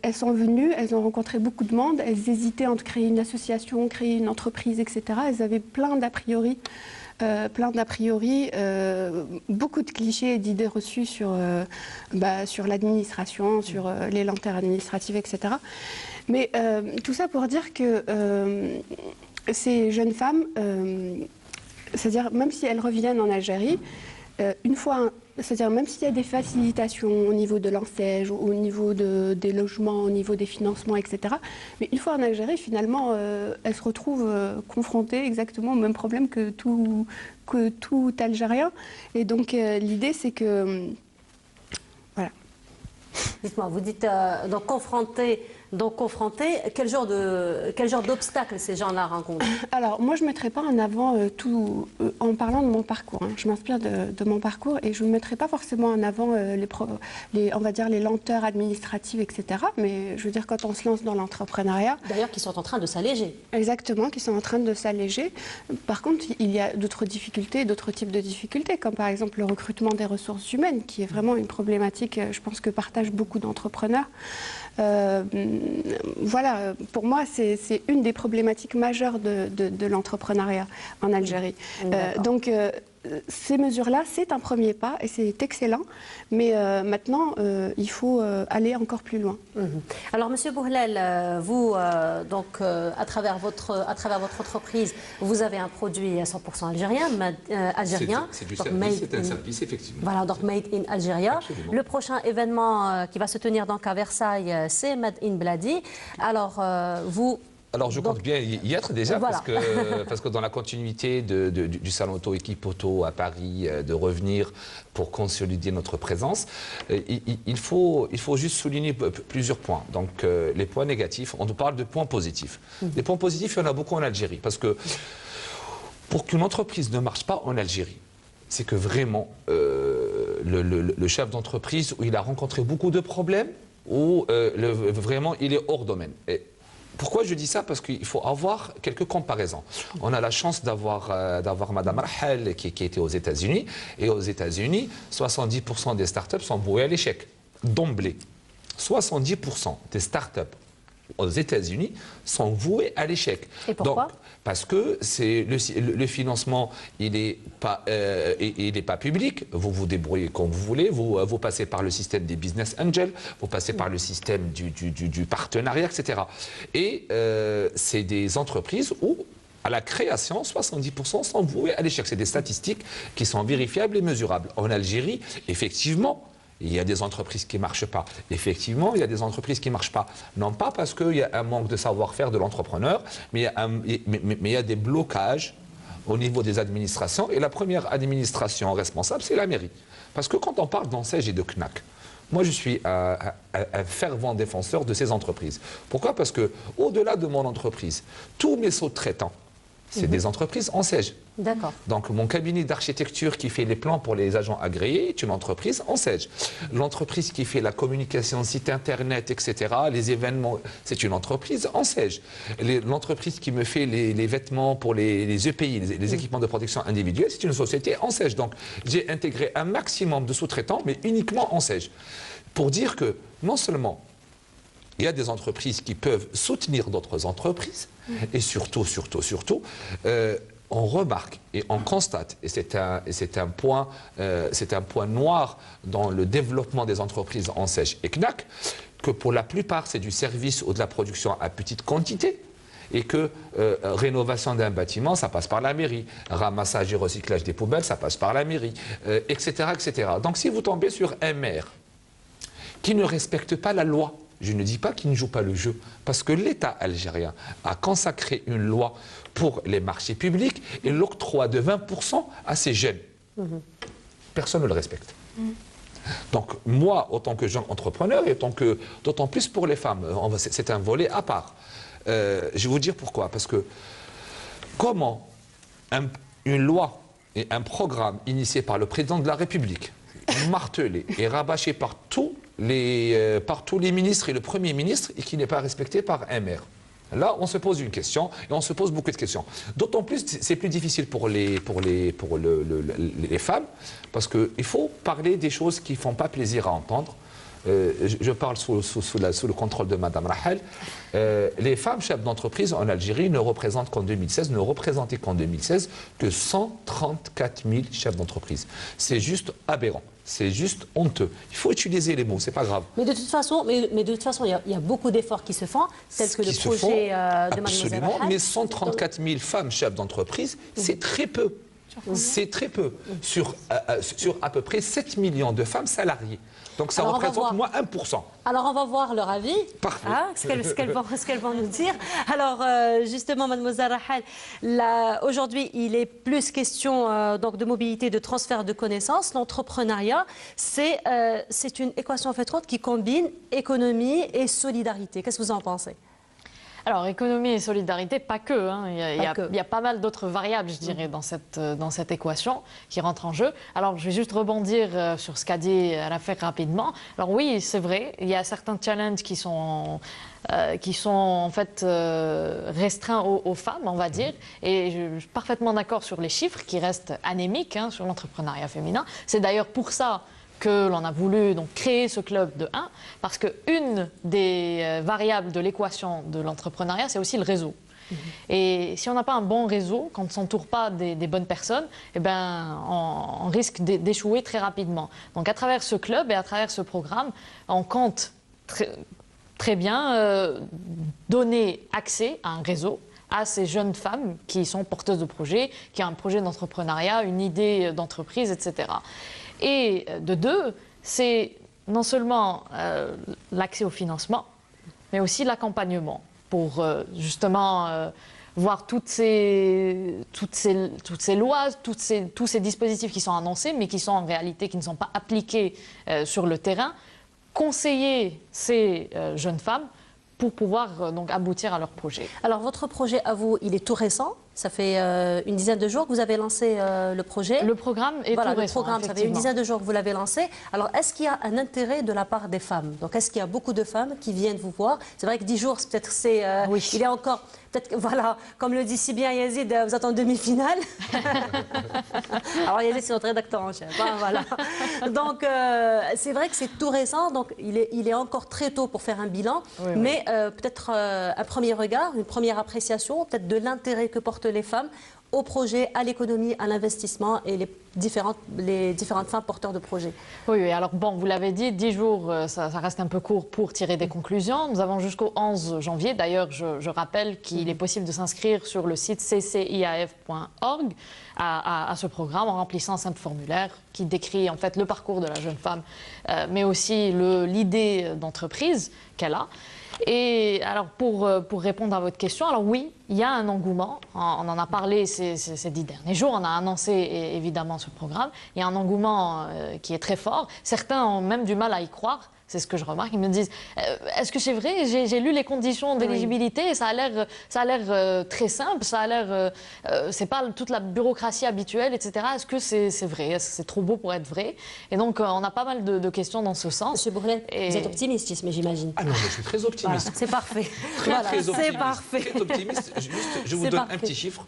elles sont venues, elles ont rencontré beaucoup de monde, elles hésitaient entre créer une association, créer une entreprise, etc. Elles avaient plein d'a priori. Beaucoup de clichés et d'idées reçues sur l'administration, sur les lenteurs administratives, etc. Mais tout ça pour dire que ces jeunes femmes, c'est-à-dire même si elles reviennent en Algérie, c'est-à-dire même s'il y a des facilitations au niveau de l'enseigne, au niveau des logements, au niveau des financements, etc. Mais une fois en Algérie, finalement, elles se retrouvent confrontées exactement au même problème que tout Algérien. Et donc l'idée, c'est que... voilà. Dites-moi, vous dites donc confronter, quel genre d'obstacles ces gens-là rencontrent? Alors, moi, je ne mettrai pas en avant en parlant de mon parcours. Je m'inspire de mon parcours et je ne mettrai pas forcément en avant on va dire les lenteurs administratives, etc. Mais je veux dire, quand on se lance dans l'entrepreneuriat... D'ailleurs, qui sont en train de s'alléger. Exactement, qui sont en train de s'alléger. Par contre, il y a d'autres difficultés, d'autres types de difficultés, comme par exemple le recrutement des ressources humaines, qui est vraiment une problématique, je pense, que partagent beaucoup d'entrepreneurs. Voilà, pour moi, c'est une des problématiques majeures de l'entrepreneuriat en Algérie. Donc, ces mesures-là, c'est un premier pas et c'est excellent. Mais maintenant, il faut aller encore plus loin. Alors, Monsieur Bouhlel, vous, à travers votre entreprise, vous avez un produit à 100% algérien. C'est du service, c'est un service, effectivement. Voilà, donc Made in Algeria. Absolument. Le prochain événement qui va se tenir donc à Versailles, c'est Made in Bladi. Alors, Alors je compte bien y être déjà, voilà. parce que dans la continuité du salon Auto Équipe Auto à Paris, de revenir pour consolider notre présence, il faut juste souligner plusieurs points. Donc les points négatifs, on nous parle de points positifs. Les points positifs, il y en a beaucoup en Algérie, parce que pour qu'une entreprise ne marche pas en Algérie, c'est que vraiment le chef d'entreprise, où il a rencontré beaucoup de problèmes, où vraiment il est hors domaine. Pourquoi je dis ça? Parce qu'il faut avoir quelques comparaisons. On a la chance d'avoir Madame Rahel qui était aux États-Unis. Et aux États-Unis, 70% des startups sont vouées à l'échec. D'emblée, 70% des startups aux États-Unis sont vouées à l'échec. Et pourquoi? Donc, parce que le financement, il n'est pas public. Vous vous débrouillez comme vous voulez. Vous passez par le système des business angels, vous passez par le système du partenariat, etc. Et c'est des entreprises où, à la création, 70% sont voués à l'échec. C'est des statistiques qui sont vérifiables et mesurables. En Algérie, effectivement, il y a des entreprises qui ne marchent pas. Effectivement, il y a des entreprises qui ne marchent pas. Non pas parce qu'il y a un manque de savoir-faire de l'entrepreneur, mais il y a des blocages au niveau des administrations. Et la première administration responsable, c'est la mairie. Parce que quand on parle d'enseigne et de CNAC, moi je suis un fervent défenseur de ces entreprises. Pourquoi? Parce que au-delà de mon entreprise, tous mes sous-traitants, c'est des entreprises enseigne. D'accord. Donc mon cabinet d'architecture qui fait les plans pour les agents agréés est une entreprise enseigne. L'entreprise qui fait la communication, site internet, etc., les événements, c'est une entreprise enseigne. L'entreprise qui me fait les vêtements pour les EPI, les équipements de protection individuelle, c'est une société enseigne. Donc j'ai intégré un maximum de sous-traitants, mais uniquement enseigne. Pour dire que non seulement il y a des entreprises qui peuvent soutenir d'autres entreprises, et surtout, on remarque et on constate, et c'est un point noir dans le développement des entreprises enseigne et CNAC, que pour la plupart, c'est du service ou de la production à petite quantité, et que rénovation d'un bâtiment, ça passe par la mairie, ramassage et recyclage des poubelles, ça passe par la mairie, etc., etc. Donc si vous tombez sur un maire qui ne respecte pas la loi, je ne dis pas qu'il ne joue pas le jeu, parce que l'État algérien a consacré une loi pour les marchés publics et l'octroi de 20% à ces jeunes. Personne ne le respecte. Donc moi, autant que jeune entrepreneur, et d'autant plus pour les femmes, c'est un volet à part. Je vais vous dire pourquoi. Parce que comment une loi et un programme initié par le président de la République, martelé et rabâché par tous les ministres et le Premier ministre, et qui n'est pas respecté par un maire. Là, on se pose une question, et on se pose beaucoup de questions. D'autant plus, c'est plus difficile pour les femmes, parce qu'il faut parler des choses qui ne font pas plaisir à entendre. Je parle sous le contrôle de Mme Rahel. Les femmes chefs d'entreprise en Algérie ne représentaient qu'en 2016 que 134 000 chefs d'entreprise. C'est juste aberrant. C'est juste honteux. Il faut utiliser les mots, c'est pas grave. Mais de toute façon, il y a beaucoup d'efforts qui se font, tels que le projet de Mme Absolument, mais 134 000 femmes chefs d'entreprise, c'est très peu. C'est très peu sur à peu près 7 millions de femmes salariées. Donc ça représente moins 1%. Alors on va voir leur avis, ce qu'elles vont nous dire. Alors justement, mademoiselle Rahel, aujourd'hui il est plus question donc de mobilité, de transfert de connaissances. L'entrepreneuriat, c'est une équation faite qui combine économie et solidarité. Qu'est-ce que vous en pensez ? Alors, économie et solidarité, pas que. Hein. Il y a pas mal d'autres variables, je dirais, dans cette équation qui rentrent en jeu. Alors, je vais juste rebondir sur ce qu'a dit Rafik rapidement. Alors oui, c'est vrai, il y a certains challenges qui sont en fait restreints aux femmes, on va dire. Et je suis parfaitement d'accord sur les chiffres qui restent anémiques sur l'entrepreneuriat féminin. C'est d'ailleurs pour ça que l'on a voulu donc créer ce club de 1, parce qu'une des variables de l'équation de l'entrepreneuriat, c'est aussi le réseau. Et si on n'a pas un bon réseau, quand on ne s'entoure pas des bonnes personnes, eh ben, on risque d'échouer très rapidement. Donc à travers ce club et à travers ce programme, on compte très bien donner accès à un réseau à ces jeunes femmes qui sont porteuses de projets, qui ont un projet d'entrepreneuriat, une idée d'entreprise, etc. Et de deux, c'est non seulement l'accès au financement, mais aussi l'accompagnement pour justement voir toutes ces lois, tous ces dispositifs qui sont annoncés, mais qui sont en réalité, qui ne sont pas appliqués sur le terrain, conseiller ces jeunes femmes pour pouvoir donc aboutir à leur projet. Alors votre projet à vous, il est tout récent. Ça fait une dizaine de jours que vous avez lancé le projet. Le programme est tout récent, le programme, ça fait une dizaine de jours que vous l'avez lancé. Alors, est-ce qu'il y a un intérêt de la part des femmes? Donc, est-ce qu'il y a beaucoup de femmes qui viennent vous voir? C'est vrai que 10 jours, peut-être c'est... oui. Il est encore... Peut-être, voilà, comme le dit si bien Yazid, vous êtes en demi-finale. Alors, Yazid, c'est notre rédacteur en chef. Hein, voilà. Donc, c'est vrai que c'est tout récent. Donc, il est encore très tôt pour faire un bilan. Oui, mais peut-être un premier regard, une première appréciation, peut-être de l'intérêt que portent les femmes au projet, à l'économie, à l'investissement et les différentes femmes porteurs de projets. Oui, alors bon, vous l'avez dit, 10 jours, ça reste un peu court pour tirer des conclusions. Nous avons jusqu'au 11 janvier. D'ailleurs, je rappelle qu'il est possible de s'inscrire sur le site cciaf.org à ce programme en remplissant un simple formulaire qui décrit en fait le parcours de la jeune femme, mais aussi l'idée d'entreprise qu'elle a. Et alors, pour répondre à votre question, alors oui, il y a un engouement. On en a parlé ces 10 derniers jours. On a annoncé évidemment ce programme. Il y a un engouement qui est très fort. Certains ont même du mal à y croire. C'est ce que je remarque. Ils me disent, est-ce que c'est vrai? J'ai lu les conditions d'éligibilité et ça a l'air très simple. Ça a l'air, c'est pas toute la bureaucratie habituelle, etc. Est-ce que c'est vrai? Est-ce que c'est trop beau pour être vrai? Et donc, on a pas mal de questions dans ce sens. Monsieur Bourlet, vous êtes optimiste, mais j'imagine. Ah non, je suis très optimiste. Voilà, c'est parfait. Très optimiste. C'est parfait. Très optimiste. Juste, je vous donne un petit chiffre.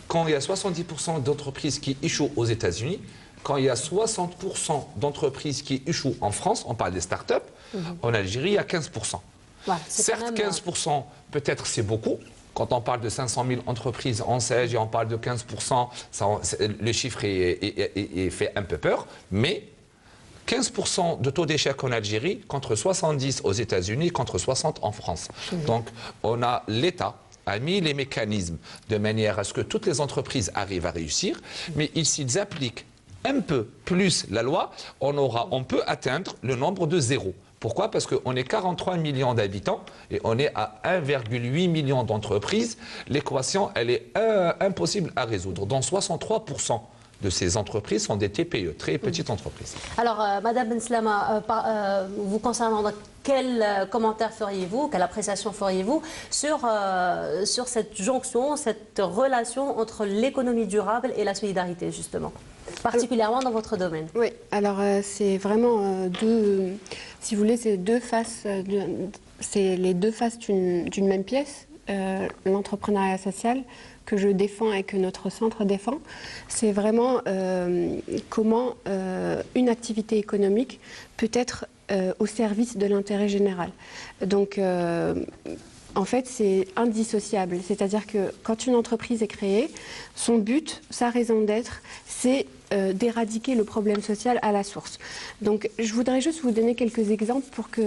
Quand il y a 70% d'entreprises qui échouent aux États-Unis, quand il y a 60% d'entreprises qui échouent en France, on parle des startups, en Algérie, il y a 15%. Voilà, certes, 15%, peut-être c'est beaucoup. Quand on parle de 500 000 entreprises en Sège et on parle de 15%, le chiffre fait un peu peur. Mais 15% de taux d'échec en Algérie contre 70 aux États-Unis, contre 60 en France. Donc, on a l'État a mis les mécanismes de manière à ce que toutes les entreprises arrivent à réussir, mais s'ils appliquent un peu plus la loi, on peut atteindre le nombre de zéro. Pourquoi? Parce qu'on est 43 millions d'habitants et on est à 1,8 million d'entreprises. L'équation, elle est impossible à résoudre. Dans 63% de ces entreprises sont des TPE, très petites entreprises. Alors, Madame Benslama, vous concernant, quel commentaire feriez-vous, quelle appréciation feriez-vous sur cette jonction, cette relation entre l'économie durable et la solidarité, justement, particulièrement dans votre domaine? Oui, alors c'est vraiment si vous voulez, c'est les deux faces d'une même pièce. L'entrepreneuriat social que je défends et que notre centre défend, c'est vraiment comment une activité économique peut être au service de l'intérêt général. Donc, en fait, c'est indissociable. C'est-à-dire que quand une entreprise est créée, son but, sa raison d'être, c'est d'éradiquer le problème social à la source. Donc, je voudrais juste vous donner quelques exemples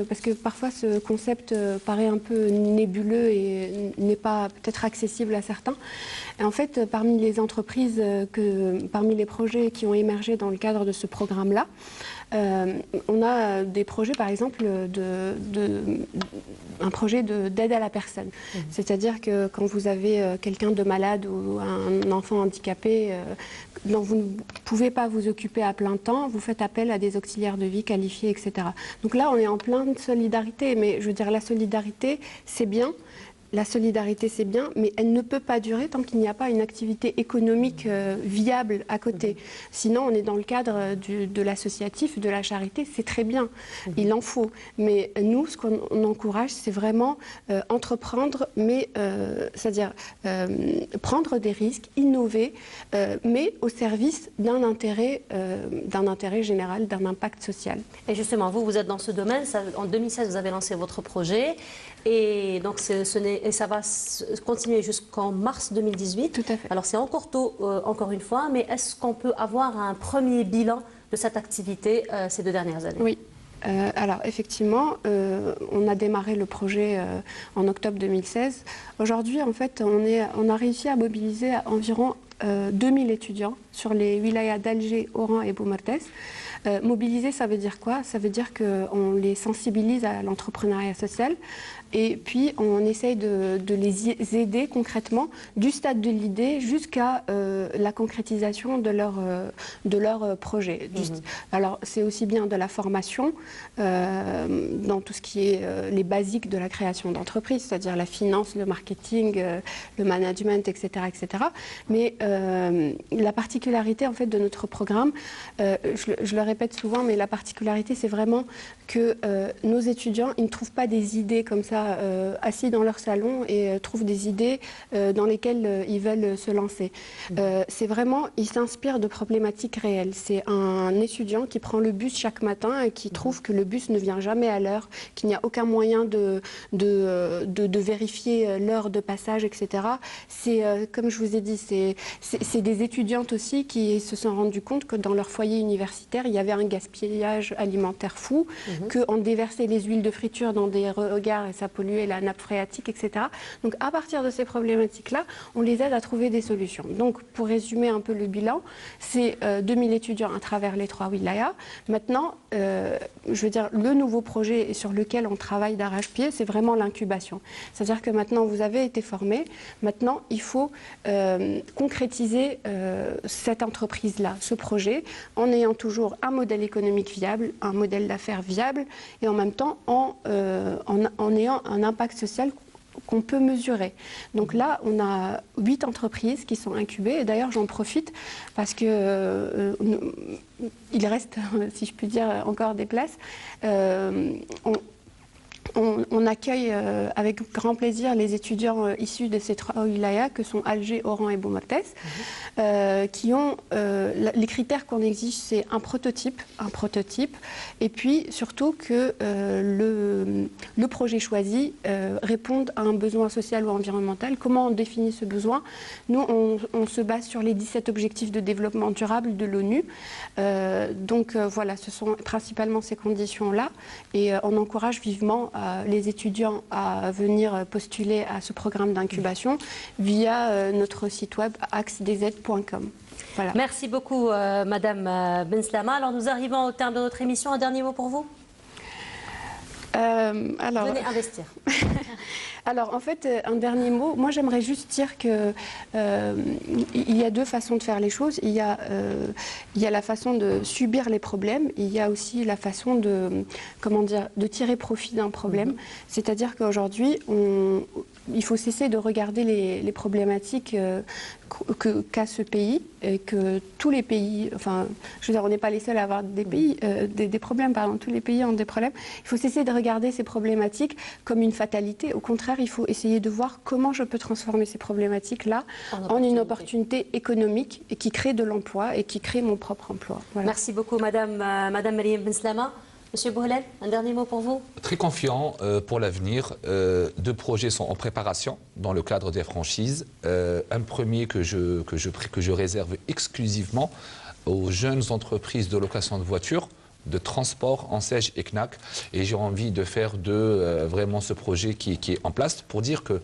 parce que parfois ce concept paraît un peu nébuleux et n'est pas peut-être accessible à certains. Et en fait, parmi les entreprises, parmi les projets qui ont émergé dans le cadre de ce programme-là, on a des projets, par exemple, un projet d'aide à la personne. C'est-à-dire que quand vous avez quelqu'un de malade ou un enfant handicapé dont vous ne pouvez pas vous occuper à plein temps, vous faites appel à des auxiliaires de vie qualifiés, etc. Donc là, on est en pleine solidarité, mais je veux dire, la solidarité, c'est bien. La solidarité, c'est bien, mais elle ne peut pas durer tant qu'il n'y a pas une activité économique viable à côté. Sinon, on est dans le cadre de l'associatif, de la charité, c'est très bien, il en faut. Mais nous, ce qu'on encourage, c'est vraiment entreprendre, mais c'est-à-dire prendre des risques, innover, mais au service d'un intérêt général, d'un impact social. Et justement, vous êtes dans ce domaine. En 2016, vous avez lancé votre projet. Et donc, ce n'est et ça va continuer jusqu'en mars 2018. Tout à fait. Alors c'est encore tôt, encore une fois, mais est-ce qu'on peut avoir un premier bilan de cette activité ces 2 dernières années? Oui. Alors effectivement, on a démarré le projet en octobre 2016. Aujourd'hui, en fait, on a réussi à mobiliser environ 2000 étudiants sur les wilayas d'Alger, Oran et Boumertes. Mobiliser, ça veut dire quoi? Ça veut dire qu'on les sensibilise à l'entrepreneuriat social et puis on essaye de les aider concrètement du stade de l'idée jusqu'à la concrétisation de leur projet. Alors c'est aussi bien de la formation dans tout ce qui est les basiques de la création d'entreprise, c'est-à-dire la finance, le marketing, le management, etc. etc. Mais la particularité en fait de notre programme, je le répète souvent, mais la particularité c'est vraiment que nos étudiants, ils ne trouvent pas des idées comme ça assis dans leur salon et trouvent des idées dans lesquelles ils veulent se lancer. C'est vraiment, ils s'inspirent de problématiques réelles. C'est un étudiant qui prend le bus chaque matin et qui trouve que le bus ne vient jamais à l'heure, qu'il n'y a aucun moyen de vérifier l'heure de passage, etc. C'est, comme je vous ai dit, c'est des étudiantes aussi qui se sont rendues compte que dans leur foyer universitaire, il y avait un gaspillage alimentaire fou, qu'on déversait les huiles de friture dans des regards et ça polluait la nappe phréatique, etc. Donc à partir de ces problématiques-là, on les aide à trouver des solutions. Donc pour résumer un peu le bilan, c'est 2000 étudiants à travers les 3 wilayas. Maintenant, je veux dire, le nouveau projet sur lequel on travaille d'arrache-pied, c'est vraiment l'incubation. C'est-à-dire que maintenant, vous avez été formés, maintenant, il faut concrétiser cette entreprise-là, ce projet, en ayant toujours un modèle économique viable, un modèle d'affaires viable, et en même temps en ayant un impact social qu'on peut mesurer. Donc là, on a 8 entreprises qui sont incubées. Et d'ailleurs, j'en profite parce que il reste, si je puis dire, encore des places. On accueille avec grand plaisir les étudiants issus de ces 3 wilayas que sont Alger, Oran et Boumertes, qui ont les critères qu'on exige, c'est un prototype, et puis surtout que le projet choisi réponde à un besoin social ou environnemental. Comment on définit ce besoin? Nous, on se base sur les 17 objectifs de développement durable de l'ONU. Donc voilà, ce sont principalement ces conditions-là, et on encourage vivement les étudiants à venir postuler à ce programme d'incubation via notre site web axedz.com. Voilà. Merci beaucoup Madame Benslama. Alors nous arrivons au terme de notre émission. Un dernier mot pour vous? Venez investir. Alors en fait, un dernier mot, moi j'aimerais juste dire qu'il y a 2 façons de faire les choses. Il y a la façon de subir les problèmes, il y a aussi la façon de, comment dire, de tirer profit d'un problème. C'est-à-dire qu'aujourd'hui, il faut cesser de regarder les problématiques qu'a ce pays, et que tous les pays, enfin, je veux dire, on n'est pas les seuls à avoir des problèmes, pardon, tous les pays ont des problèmes. Il faut cesser de regarder ces problématiques comme une fatalité. Au contraire, il faut essayer de voir comment je peux transformer ces problématiques-là en une opportunité économique et qui crée de l'emploi et qui crée mon propre emploi. Voilà. Merci beaucoup, Madame Mariam Benslama. Monsieur Bouhlel, un dernier mot pour vous? Très confiant pour l'avenir. 2 projets sont en préparation dans le cadre des franchises. Un premier que je réserve exclusivement aux jeunes entreprises de location de voitures, de transport en SEG et CNAC. Et j'ai envie de faire vraiment ce projet qui est en place pour dire que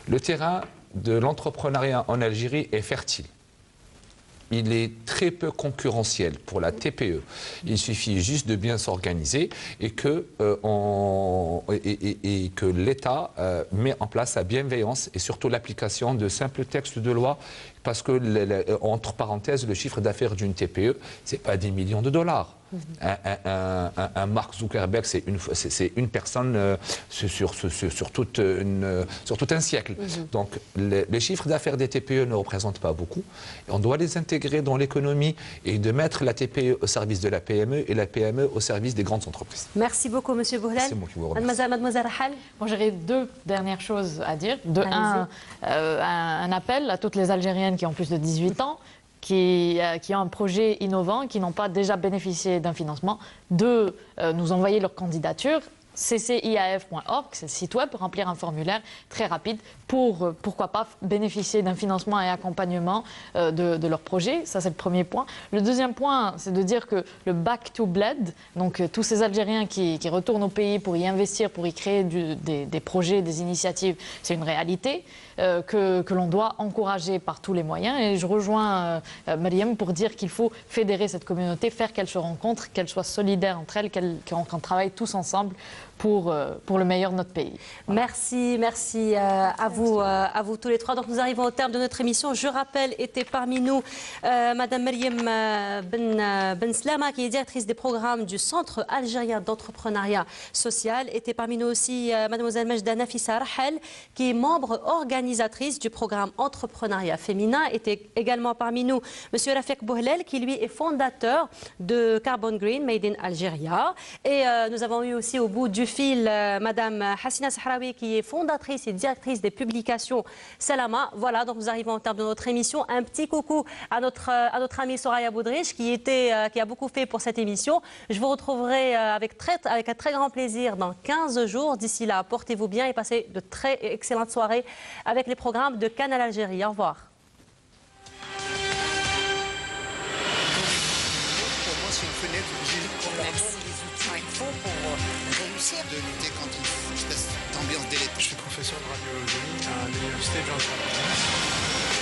le terrain de l'entrepreneuriat en Algérie est fertile. Il est très peu concurrentiel pour la TPE. Il suffit juste de bien s'organiser et que l'État met en place sa bienveillance et surtout l'application de simples textes de loi. Parce que, entre parenthèses, le chiffre d'affaires d'une TPE, ce n'est pas des millions de dollars. Un Mark Zuckerberg, c'est une personne sur tout un siècle. Donc, les chiffres d'affaires des TPE ne représentent pas beaucoup. Et on doit les intégrer dans l'économie et de mettre la TPE au service de la PME et la PME au service des grandes entreprises. Merci beaucoup, Monsieur Bouhlel. C'est moi qui vous remercie. Mademoiselle Rahal. Bon, j'aurais 2 dernières choses à dire. Un appel à toutes les Algériennes qui ont plus de 18 ans, qui ont un projet innovant, qui n'ont pas déjà bénéficié d'un financement, de nous envoyer leur candidature cciaf.org, c'est le site web, remplir un formulaire très rapide pour, pourquoi pas, bénéficier d'un financement et accompagnement de leur projet. Ça, c'est le premier point. Le deuxième point, c'est de dire que le Back to Bled, donc tous ces Algériens qui retournent au pays pour y investir, pour y créer des projets, des initiatives, c'est une réalité que l'on doit encourager par tous les moyens. Et je rejoins Mariam pour dire qu'il faut fédérer cette communauté, faire qu'elle se rencontre, qu'elle soit solidaire entre elles, qu'on travaille tous ensemble pour le meilleur de notre pays. Voilà. Merci à vous tous les trois. Donc nous arrivons au terme de notre émission. Je rappelle, était parmi nous Madame Mariam Ben Slama, qui est directrice des programmes du Centre algérien d'entrepreneuriat social. Était parmi nous aussi Mademoiselle Majda Nafissa Rahel, qui est membre organisatrice du programme Entrepreneuriat féminin. Était également parmi nous Monsieur Rafik Bouhlel, qui lui est fondateur de Carbon Green Made in Algeria. Et nous avons eu aussi au bout du fil Madame Hassina Sahraoui, qui est fondatrice et directrice des publications Salama. Voilà, donc nous arrivons au terme de notre émission. Un petit coucou à notre amie Soraya Boudrich, qui a beaucoup fait pour cette émission. Je vous retrouverai avec un très grand plaisir dans 15 jours. D'ici là, portez-vous bien et passez de très excellentes soirées avec les programmes de Canal Algérie. Au revoir. De lutter contre une espèce d'ambiance délétère. Je suis professeur de radiologie à l'université de Jean-Charles.